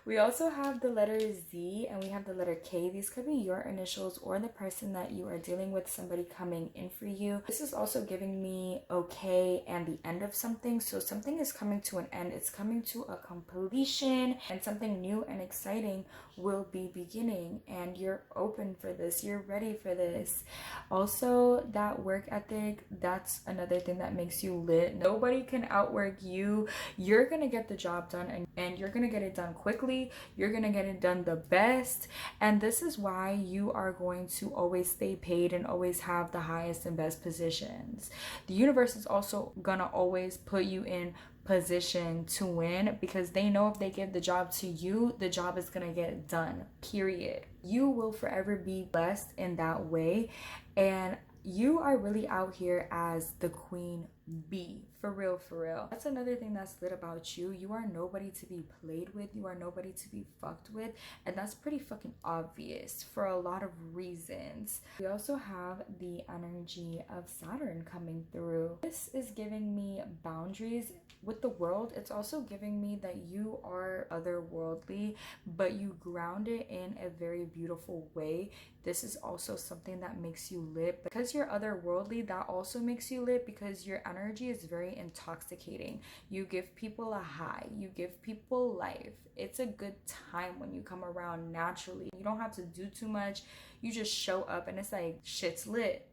We also have the letter Z and we have the letter K. These could be your initials or the person that you are dealing with, somebody coming in for you. This is also giving me okay and the end of something. So something is coming to an end. It's coming to a completion, and something new and exciting will be beginning, and you're open for this. You're ready for this. Also, that work ethic, that's another thing that makes you lit. Nobody can outwork you. You're gonna get the job done, and you're gonna get it done quickly. You're gonna get it done the best, and this is why you are going to always stay paid and always have the highest and best positions. The universe is also gonna always put you in position to win, because they know if they give the job to you, the job is gonna get done, period. You will forever be blessed in that way, and you are really out here as the queen bee. For real, for real. That's another thing that's lit about you. You are nobody to be played with. You are nobody to be fucked with. And that's pretty fucking obvious for a lot of reasons. We also have the energy of Saturn coming through. This is giving me boundaries with the world. It's also giving me that you are otherworldly, but you ground it in a very beautiful way. This is also something that makes you lit. Because you're otherworldly, that also makes you lit, because your energy is very intoxicating. You give people a high. You give people life. It's a good time when you come around naturally. You don't have to do too much. You just show up and it's like, shit's lit.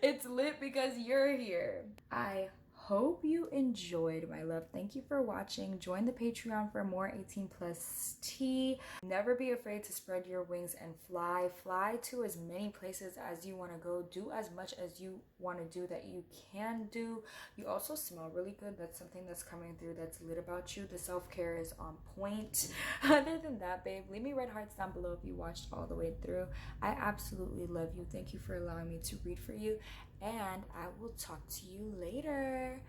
It's lit because you're here. I hope you enjoyed, my love. Thank you for watching. Join the Patreon for more 18 plus tea. Never be afraid to spread your wings and fly. Fly to as many places as you want to go. Do as much as you want to do that you can do. You also smell really good. That's something that's coming through that's lit about you. The self-care is on point. Other than that, babe, leave me red hearts down below if you watched all the way through. I absolutely love you. Thank you for allowing me to read for you, and I will talk to you later.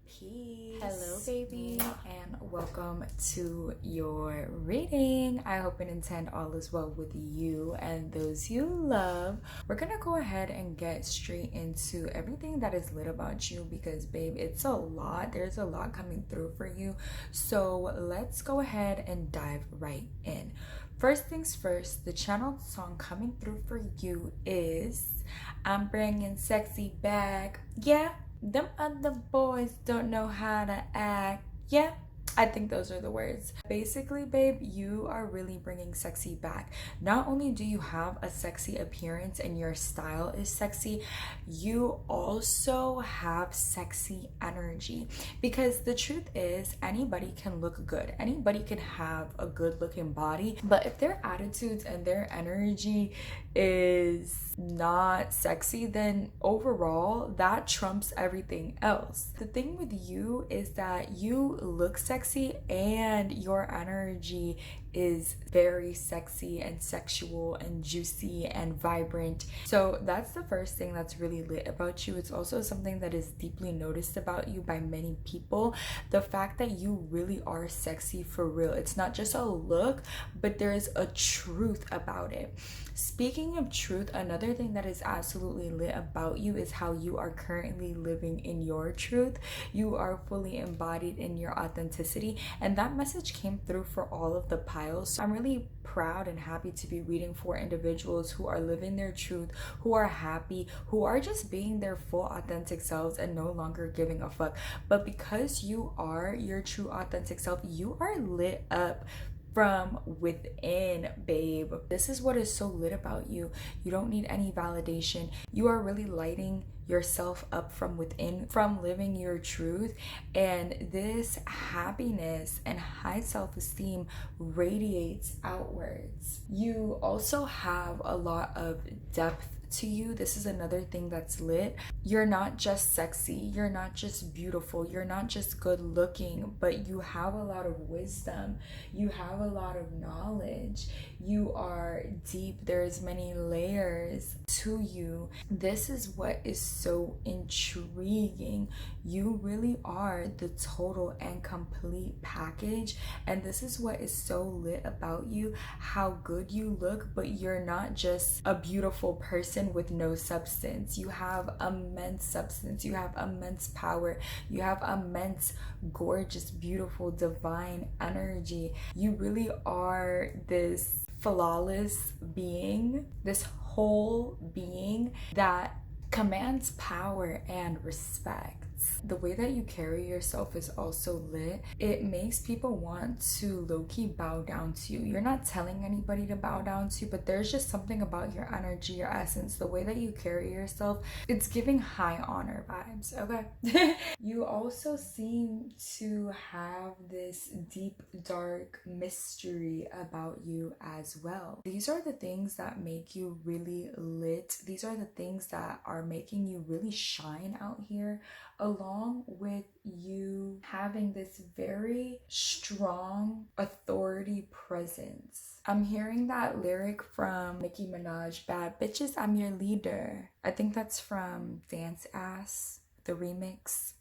Peace. Hello, baby, and welcome to your reading. I hope and intend all is well with you and those you love. We're gonna go ahead and get straight into everything that is lit about you, because babe, it's a lot. There's a lot coming through for you, so let's go ahead and dive right in. First things first, the channel song coming through for you is I'm Bringing Sexy Back. Yeah, them other boys don't know how to act. Yeah, I think those are the words. Basically, babe, you are really bringing sexy back. Not only do you have a sexy appearance and your style is sexy, you also have sexy energy. Because the truth is, anybody can look good. Anybody can have a good looking body. But if their attitudes and their energy is not sexy, then overall that trumps everything else. The thing with you is that you look sexy and your energy is very sexy and sexual and juicy and vibrant. So that's the first thing that's really lit about you. It's also something that is deeply noticed about you by many people. The fact that you really are sexy for real. It's not just a look, but there's a truth about it. Speaking of truth, another thing that is absolutely lit about you is how you are currently living in your truth. You are fully embodied in your authenticity, and that message came through for all of the piles. So I'm really proud and happy to be reading for individuals who are living their truth, who are happy, who are just being their full authentic selves and no longer giving a fuck. But because you are your true authentic self, you are lit up from within, babe. This is what is so lit about you. You don't need any validation. You are really lighting yourself up from within, from living your truth, and this happiness and high self-esteem radiates outwards. You also have a lot of depth to you. This is another thing that's lit. You're not just sexy, you're not just beautiful, you're not just good looking, but you have a lot of wisdom, you have a lot of knowledge, you are deep, there's many layers to you. This is what is so intriguing. You really are the total and complete package, and this is what is so lit about you, how good you look, but you're not just a beautiful person with no substance. You have immense substance, you have immense power, you have immense gorgeous, beautiful, divine energy. You really are this flawless being, this whole being that commands power and respect. The way that you carry yourself is also lit. It makes people want to low-key bow down to you. You're not telling anybody to bow down to you, but there's just something about your energy, your essence, the way that you carry yourself. It's giving high honor vibes, okay? You also seem to have this deep, dark mystery about you as well. These are the things that make you really lit. These are the things that are making you really shine out here, along with you having this very strong authority presence. I'm hearing that lyric from Nicki Minaj, "Bad Bitches, I'm Your Leader." I think that's from Dance Ass, the remix.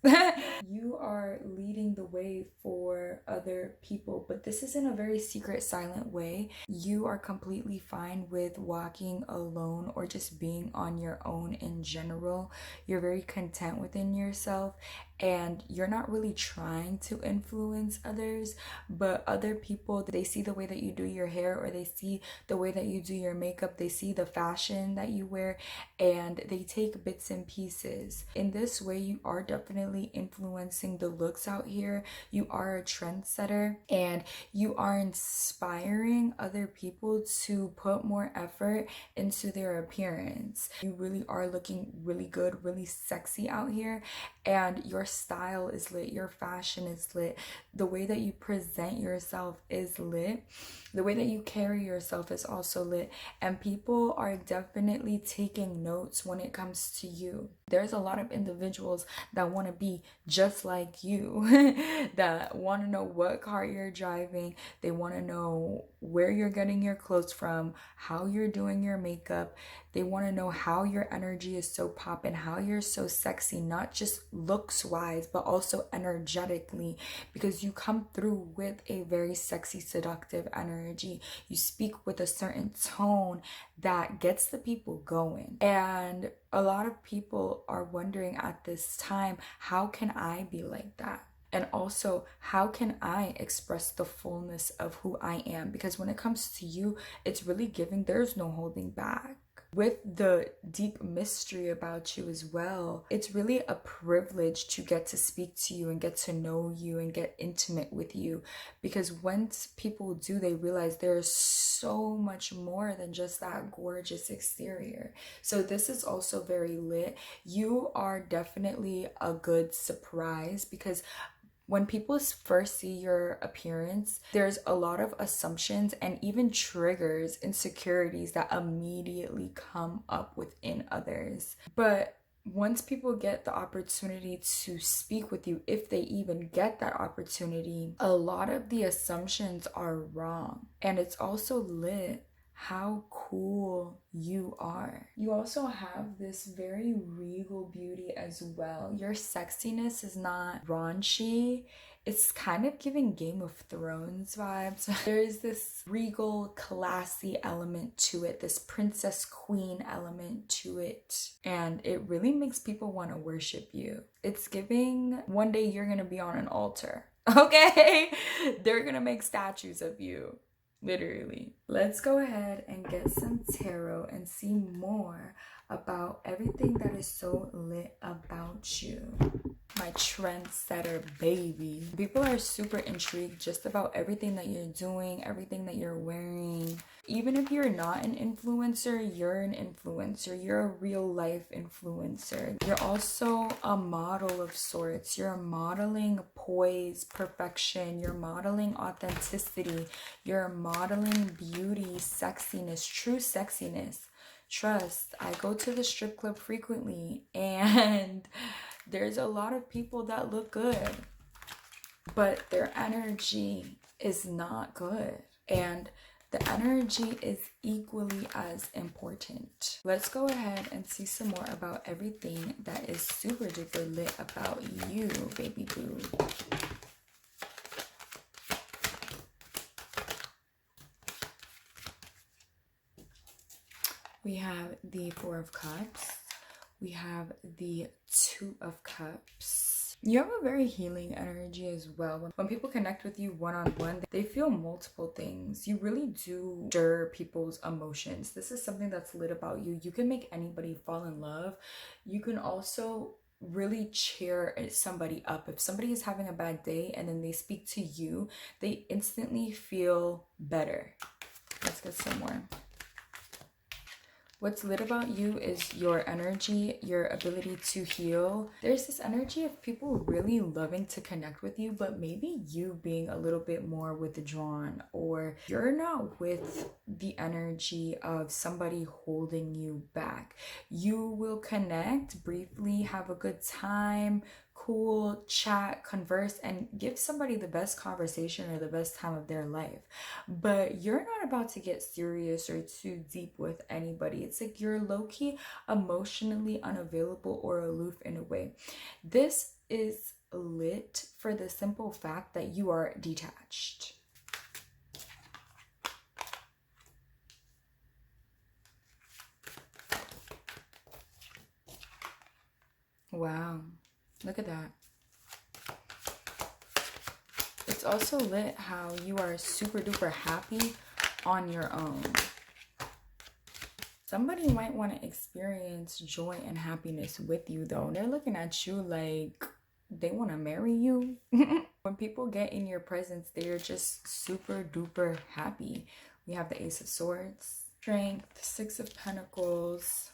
You are leading the way for other people, but this is in a very secret, silent way. You are completely fine with walking alone or just being on your own in general. You're very content within yourself, and you're not really trying to influence others, but other people, they see the way that you do your hair, or they see the way that you do your makeup, they see the fashion that you wear, and they take bits and pieces. In this way, you are definitely influencing the looks out here. You are a trendsetter, and you are inspiring other people to put more effort into their appearance. You really are looking really good, really sexy out here, and your style is lit, your fashion is lit, the way that you present yourself is lit, the way that you carry yourself is also lit, and people are definitely taking notes when it comes to you. There's a lot of individuals that want to be just like you, that want to know what car you're driving, they want to know where you're getting your clothes from, how you're doing your makeup. They want to know how your energy is so poppin', how you're so sexy, not just looks wise, but also energetically, because you come through with a very sexy, seductive energy. You speak with a certain tone that gets the people going. And a lot of people are wondering at this time, how can I be like that? And also, how can I express the fullness of who I am? Because when it comes to you, it's really giving, there's no holding back. With the deep mystery about you as well, it's really a privilege to get to speak to you and get to know you and get intimate with you. Because once people do, they realize there's so much more than just that gorgeous exterior. So this is also very lit. You are definitely a good surprise, because when people first see your appearance, there's a lot of assumptions and even triggers, insecurities that immediately come up within others. But once people get the opportunity to speak with you, if they even get that opportunity, a lot of the assumptions are wrong. And it's also lit how cool you are. You also have this very regal beauty as well. Your sexiness is not raunchy. It's kind of giving Game of Thrones vibes. There's this regal, classy element to it, this princess queen element to it. And it really makes people want to worship you. It's giving one day you're going to be on an altar. Okay? They're going to make statues of you. Literally. Let's go ahead and get some tarot and see more about everything that is so lit about you. My trendsetter baby. People are super intrigued just about everything that you're doing, everything that you're wearing. Even if you're not an influencer, you're an influencer. You're a real life influencer. You're also a model of sorts. You're modeling poise, perfection. You're modeling authenticity. You're modeling beauty, sexiness, true sexiness. Trust, I go to the strip club frequently and there's a lot of people that look good, but their energy is not good. And the energy is equally as important. Let's go ahead and see some more about everything that is super duper lit about you, baby boo. We have the Four of Cups. We have the Two of Cups. You have a very healing energy as well. When people connect with you one-on-one, they feel multiple things. You really do stir people's emotions. This is something that's lit about you. You can make anybody fall in love. You can also really cheer somebody up. If somebody is having a bad day and then they speak to you, they instantly feel better. Let's get some more. What's lit about you is your energy, your ability to heal. There's this energy of people really loving to connect with you, but maybe you being a little bit more withdrawn, or you're not with the energy of somebody holding you back. You will connect briefly, have a good time, cool, chat, converse, and give somebody the best conversation or the best time of their life. But you're not about to get serious or too deep with anybody. It's like you're low-key emotionally unavailable or aloof in a way. This is lit for the simple fact that you are detached. Wow. Look at that. It's also lit how you are super duper happy on your own. Somebody might want to experience joy and happiness with you though. They're looking at you like they want to marry you. When people get in your presence, they're just super duper happy. We have the Ace of Swords, Strength, Six of Pentacles,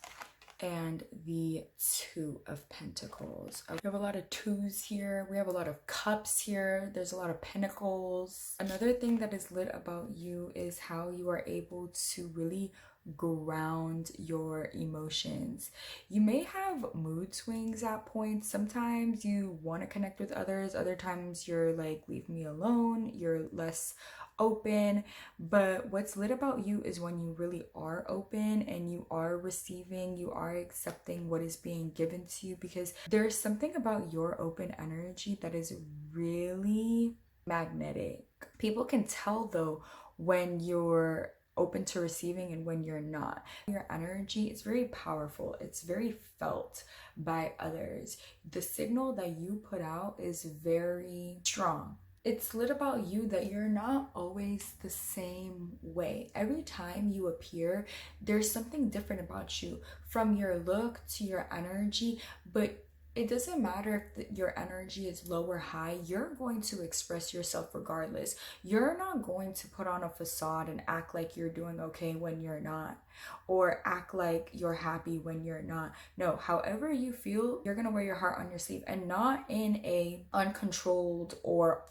and the Two of Pentacles. We have a lot of twos here. We have a lot of cups here. There's a lot of pentacles. Another thing that is lit about you is how you are able to really ground your emotions. You may have mood swings at points. Sometimes you want to connect with others. Other times you're like, leave me alone. You're less open. But what's lit about you is when you really are open and you are receiving, you are accepting what is being given to you, because there's something about your open energy that is really magnetic. People can tell though when you're open to receiving and when you're not. Your energy is very powerful. It's very felt by others. The signal that you put out is very strong. It's lit about you that you're not always the same way. Every time you appear, there's something different about you, from your look to your energy. But it doesn't matter if your energy is low or high, you're going to express yourself regardless. You're not going to put on a facade and act like you're doing okay when you're not, or act like you're happy when you're not. No, however you feel, you're gonna wear your heart on your sleeve, and not in a uncontrolled or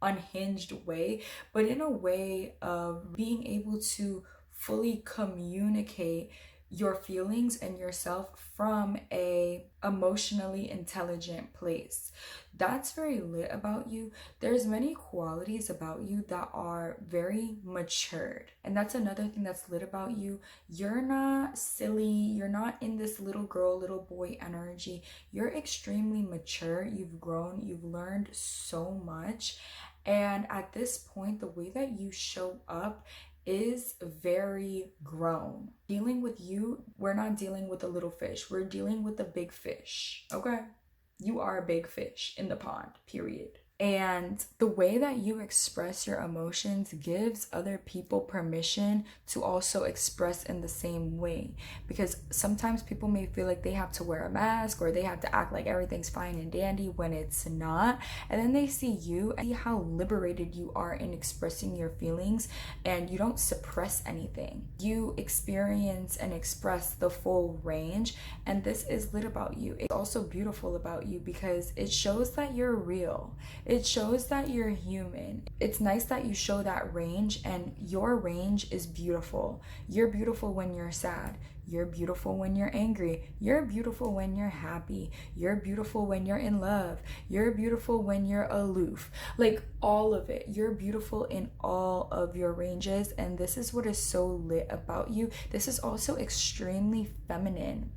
unhinged way, but in a way of being able to fully communicate your feelings and yourself from a emotionally intelligent place. That's very lit about you. There's many qualities about you that are very matured. And that's another thing that's lit about you. You're not silly. You're not in this little girl, little boy energy. You're extremely mature. You've grown. You've learned so much. And at this point, the way that you show up is very grown. Dealing with you, we're not dealing with a little fish. We're dealing with a big fish, okay? You are a big fish in the pond, period. And the way that you express your emotions gives other people permission to also express in the same way. Because sometimes people may feel like they have to wear a mask or they have to act like everything's fine and dandy when it's not. And then they see you and see how liberated you are in expressing your feelings, and you don't suppress anything. You experience and express the full range, and this is lit about you. It's also beautiful about you because it shows that you're real. It shows that you're human. It's nice that you show that range, and your range is beautiful. You're beautiful when you're sad. You're beautiful when you're angry. You're beautiful when you're happy. You're beautiful when you're in love. You're beautiful when you're aloof. Like all of it. You're beautiful in all of your ranges, and this is what is so lit about you. This is also extremely feminine.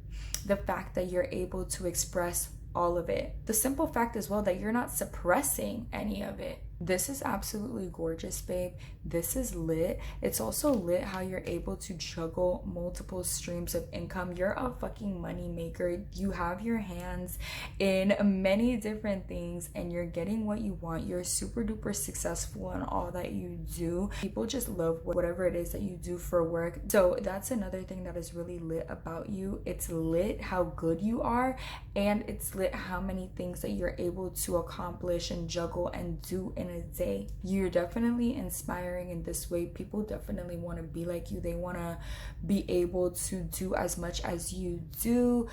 The fact that you're able to express all of it. The simple fact as well that you're not suppressing any of it. This is absolutely gorgeous, babe. This is lit. It's also lit how you're able to juggle multiple streams of income. You're a fucking money maker. You have your hands in many different things and you're getting what you want. You're super duper successful in all that you do. People just love whatever it is that you do for work. So that's another thing that is really lit about you. It's lit how good you are, and it's lit how many things that you're able to accomplish and juggle and do in a day. You're definitely inspiring in this way. People definitely want to be like you. They want to be able to do as much as you do,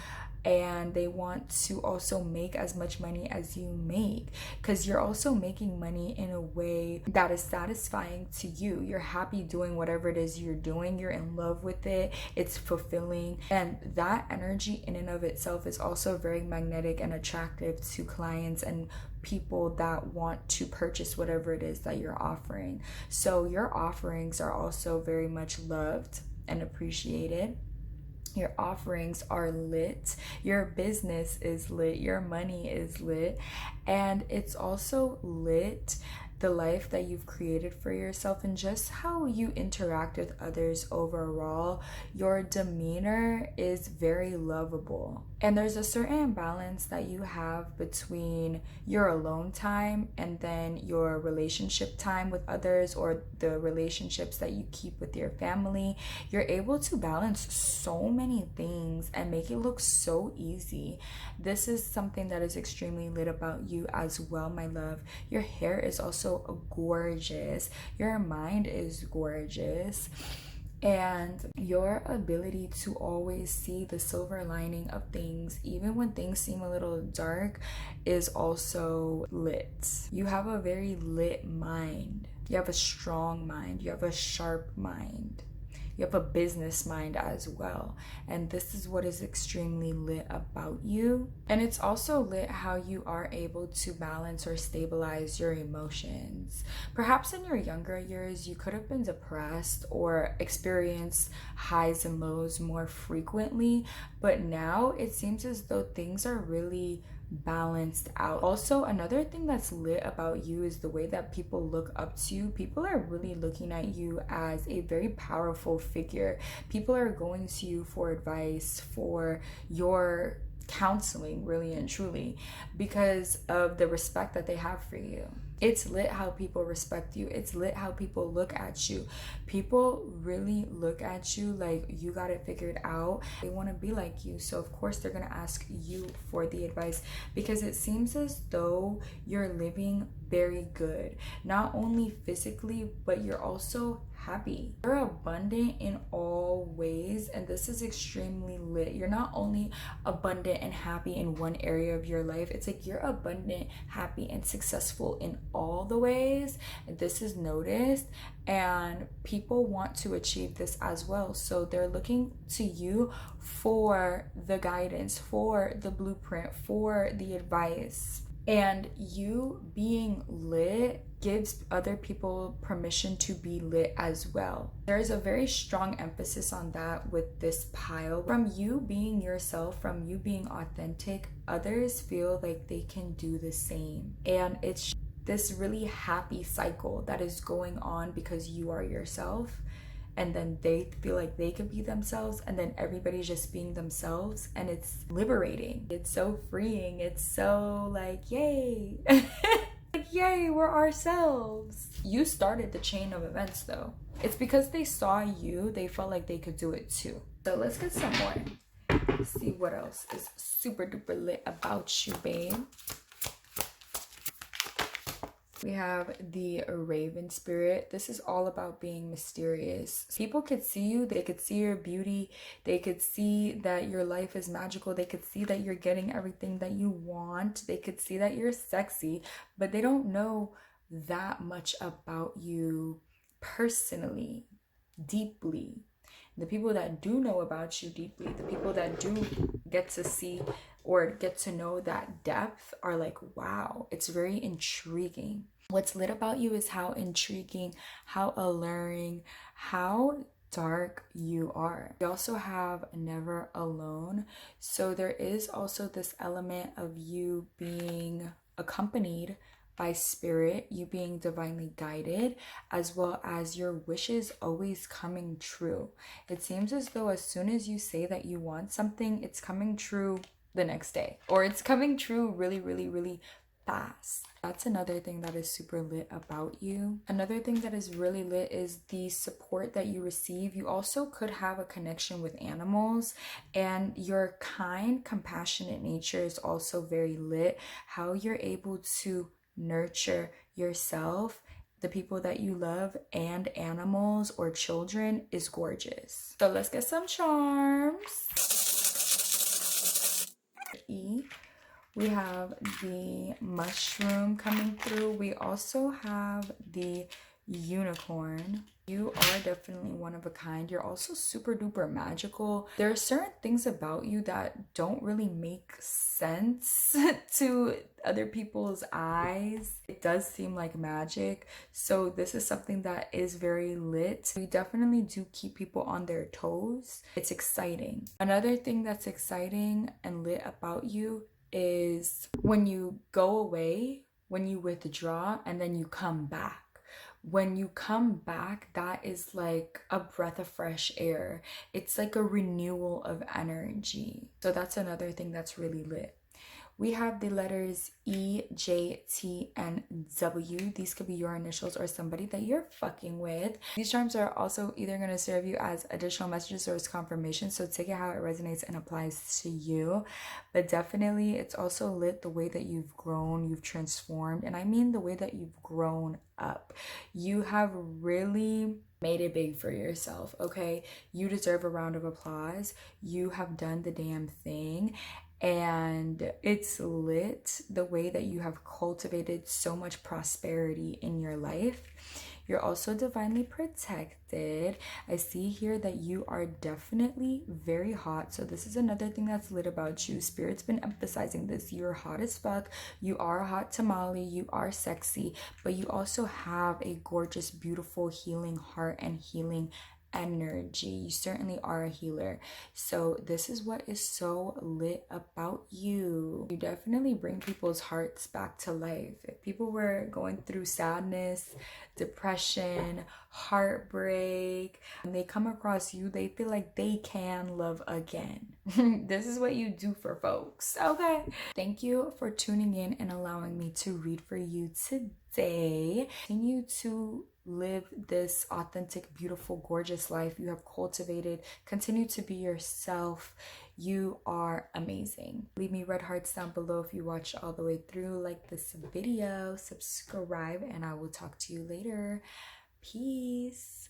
and they want to also make as much money as you make, because you're also making money in a way that is satisfying to you. You're happy doing whatever it is you're doing. You're in love with it. It's fulfilling, and that energy in and of itself is also very magnetic and attractive to clients and people that want to purchase whatever it is that you're offering. So your offerings are also very much loved and appreciated. Your offerings are lit. Your business is lit. Your money is lit. And it's also lit the life that you've created for yourself and just how you interact with others overall. Your demeanor is very lovable. And there's a certain balance that you have between your alone time and then your relationship time with others, or the relationships that you keep with your family. You're able to balance so many things and make it look so easy. This is something that is extremely lit about you as well, my love. Your hair is also gorgeous. Your mind is gorgeous. And your ability to always see the silver lining of things, even when things seem a little dark, is also lit. You have a very lit mind. You have a strong mind. You have a sharp mind. You have a business mind as well. And this is what is extremely lit about you. And it's also lit how you are able to balance or stabilize your emotions. Perhaps in your younger years, you could have been depressed or experienced highs and lows more frequently. But now it seems as though things are really balanced out. Also, another thing that's lit about you is the way that people look up to you. People are really looking at you as a very powerful figure. People are going to you for advice, for your counseling, really and truly, because of the respect that they have for you. It's lit how people respect you. It's lit how people look at you. People really look at you like you got it figured out. They want to be like you. So of course they're going to ask you for the advice, because it seems as though you're living very good, not only physically, but you're also happy. You're abundant in all ways, and this is extremely lit. You're not only abundant and happy in one area of your life, it's like you're abundant, happy, and successful in all the ways. And this is noticed, and people want to achieve this as well. So they're looking to you for the guidance, for the blueprint, for the advice. And you being lit gives other people permission to be lit as well. There's a very strong emphasis on that with this pile. From you being yourself, from you being authentic, others feel like they can do the same. And it's this really happy cycle that is going on because you are yourself. And then they feel like they could be themselves, and then everybody's just being themselves, and it's liberating. It's so freeing. It's so like, yay. Like, yay, we're ourselves. You started the chain of events though. It's because they saw you, they felt like they could do it too. So let's get some more. Let's see what else is super duper lit about you, babe. We have the Raven spirit. This is all about being mysterious. People could see you. They could see your beauty. They could see that your life is magical. They could see that you're getting everything that you want. They could see that you're sexy, but they don't know that much about you personally, deeply. The people that do know about you deeply, the people that do get to see or get to know that depth are like, wow, it's very intriguing. What's lit about you is how intriguing, how alluring, how dark you are. You also have never alone. So there is also this element of you being accompanied by spirit, you being divinely guided, as well as your wishes always coming true. It seems as though as soon as you say that you want something, it's coming true the next day, or it's coming true really, really, really fast. That's another thing that is super lit about you. Another thing that is really lit is the support that you receive. You also could have a connection with animals, and your kind, compassionate nature is also very lit. How you're able to nurture yourself, the people that you love, and animals or children is gorgeous. So let's get some charms. We have the mushroom coming through. We also have the unicorn. You are definitely one of a kind. You're also super duper magical. There are certain things about you that don't really make sense to other people's eyes. It does seem like magic. So this is something that is very lit. You definitely do keep people on their toes. It's exciting. Another thing that's exciting and lit about you is when you go away, when you withdraw, and then you come back. When you come back, that is like a breath of fresh air. It's like a renewal of energy. So that's another thing that's really lit. We have the letters E, J, T, and W. These could be your initials or somebody that you're fucking with. These charms are also either going to serve you as additional messages or as confirmation. So take it how it resonates and applies to you. But definitely, it's also lit the way that you've grown, you've transformed. And I mean the way that you've grown up. You have really made it big for yourself, okay? You deserve a round of applause. You have done the damn thing. And it's lit the way that you have cultivated so much prosperity in your life. You're also divinely protected. I see here that you are definitely very hot. So this is another thing that's lit about you. Spirit's been emphasizing this. You're hot as fuck. You are a hot tamale. You are sexy. But you also have a gorgeous, beautiful, healing heart and healing energy. You certainly are a healer. So this is what is so lit about you. You definitely bring people's hearts back to life. If people were going through sadness, depression, heartbreak, and they come across you, they feel like they can love again. This is what you do for folks, okay? Thank you for tuning in and allowing me to read for you today. Continue to live this authentic, beautiful, gorgeous life you have cultivated. Continue to be yourself. You are amazing. Leave me red hearts down below if you watched all the way through. Like this video, subscribe, and I will talk to you later. Peace.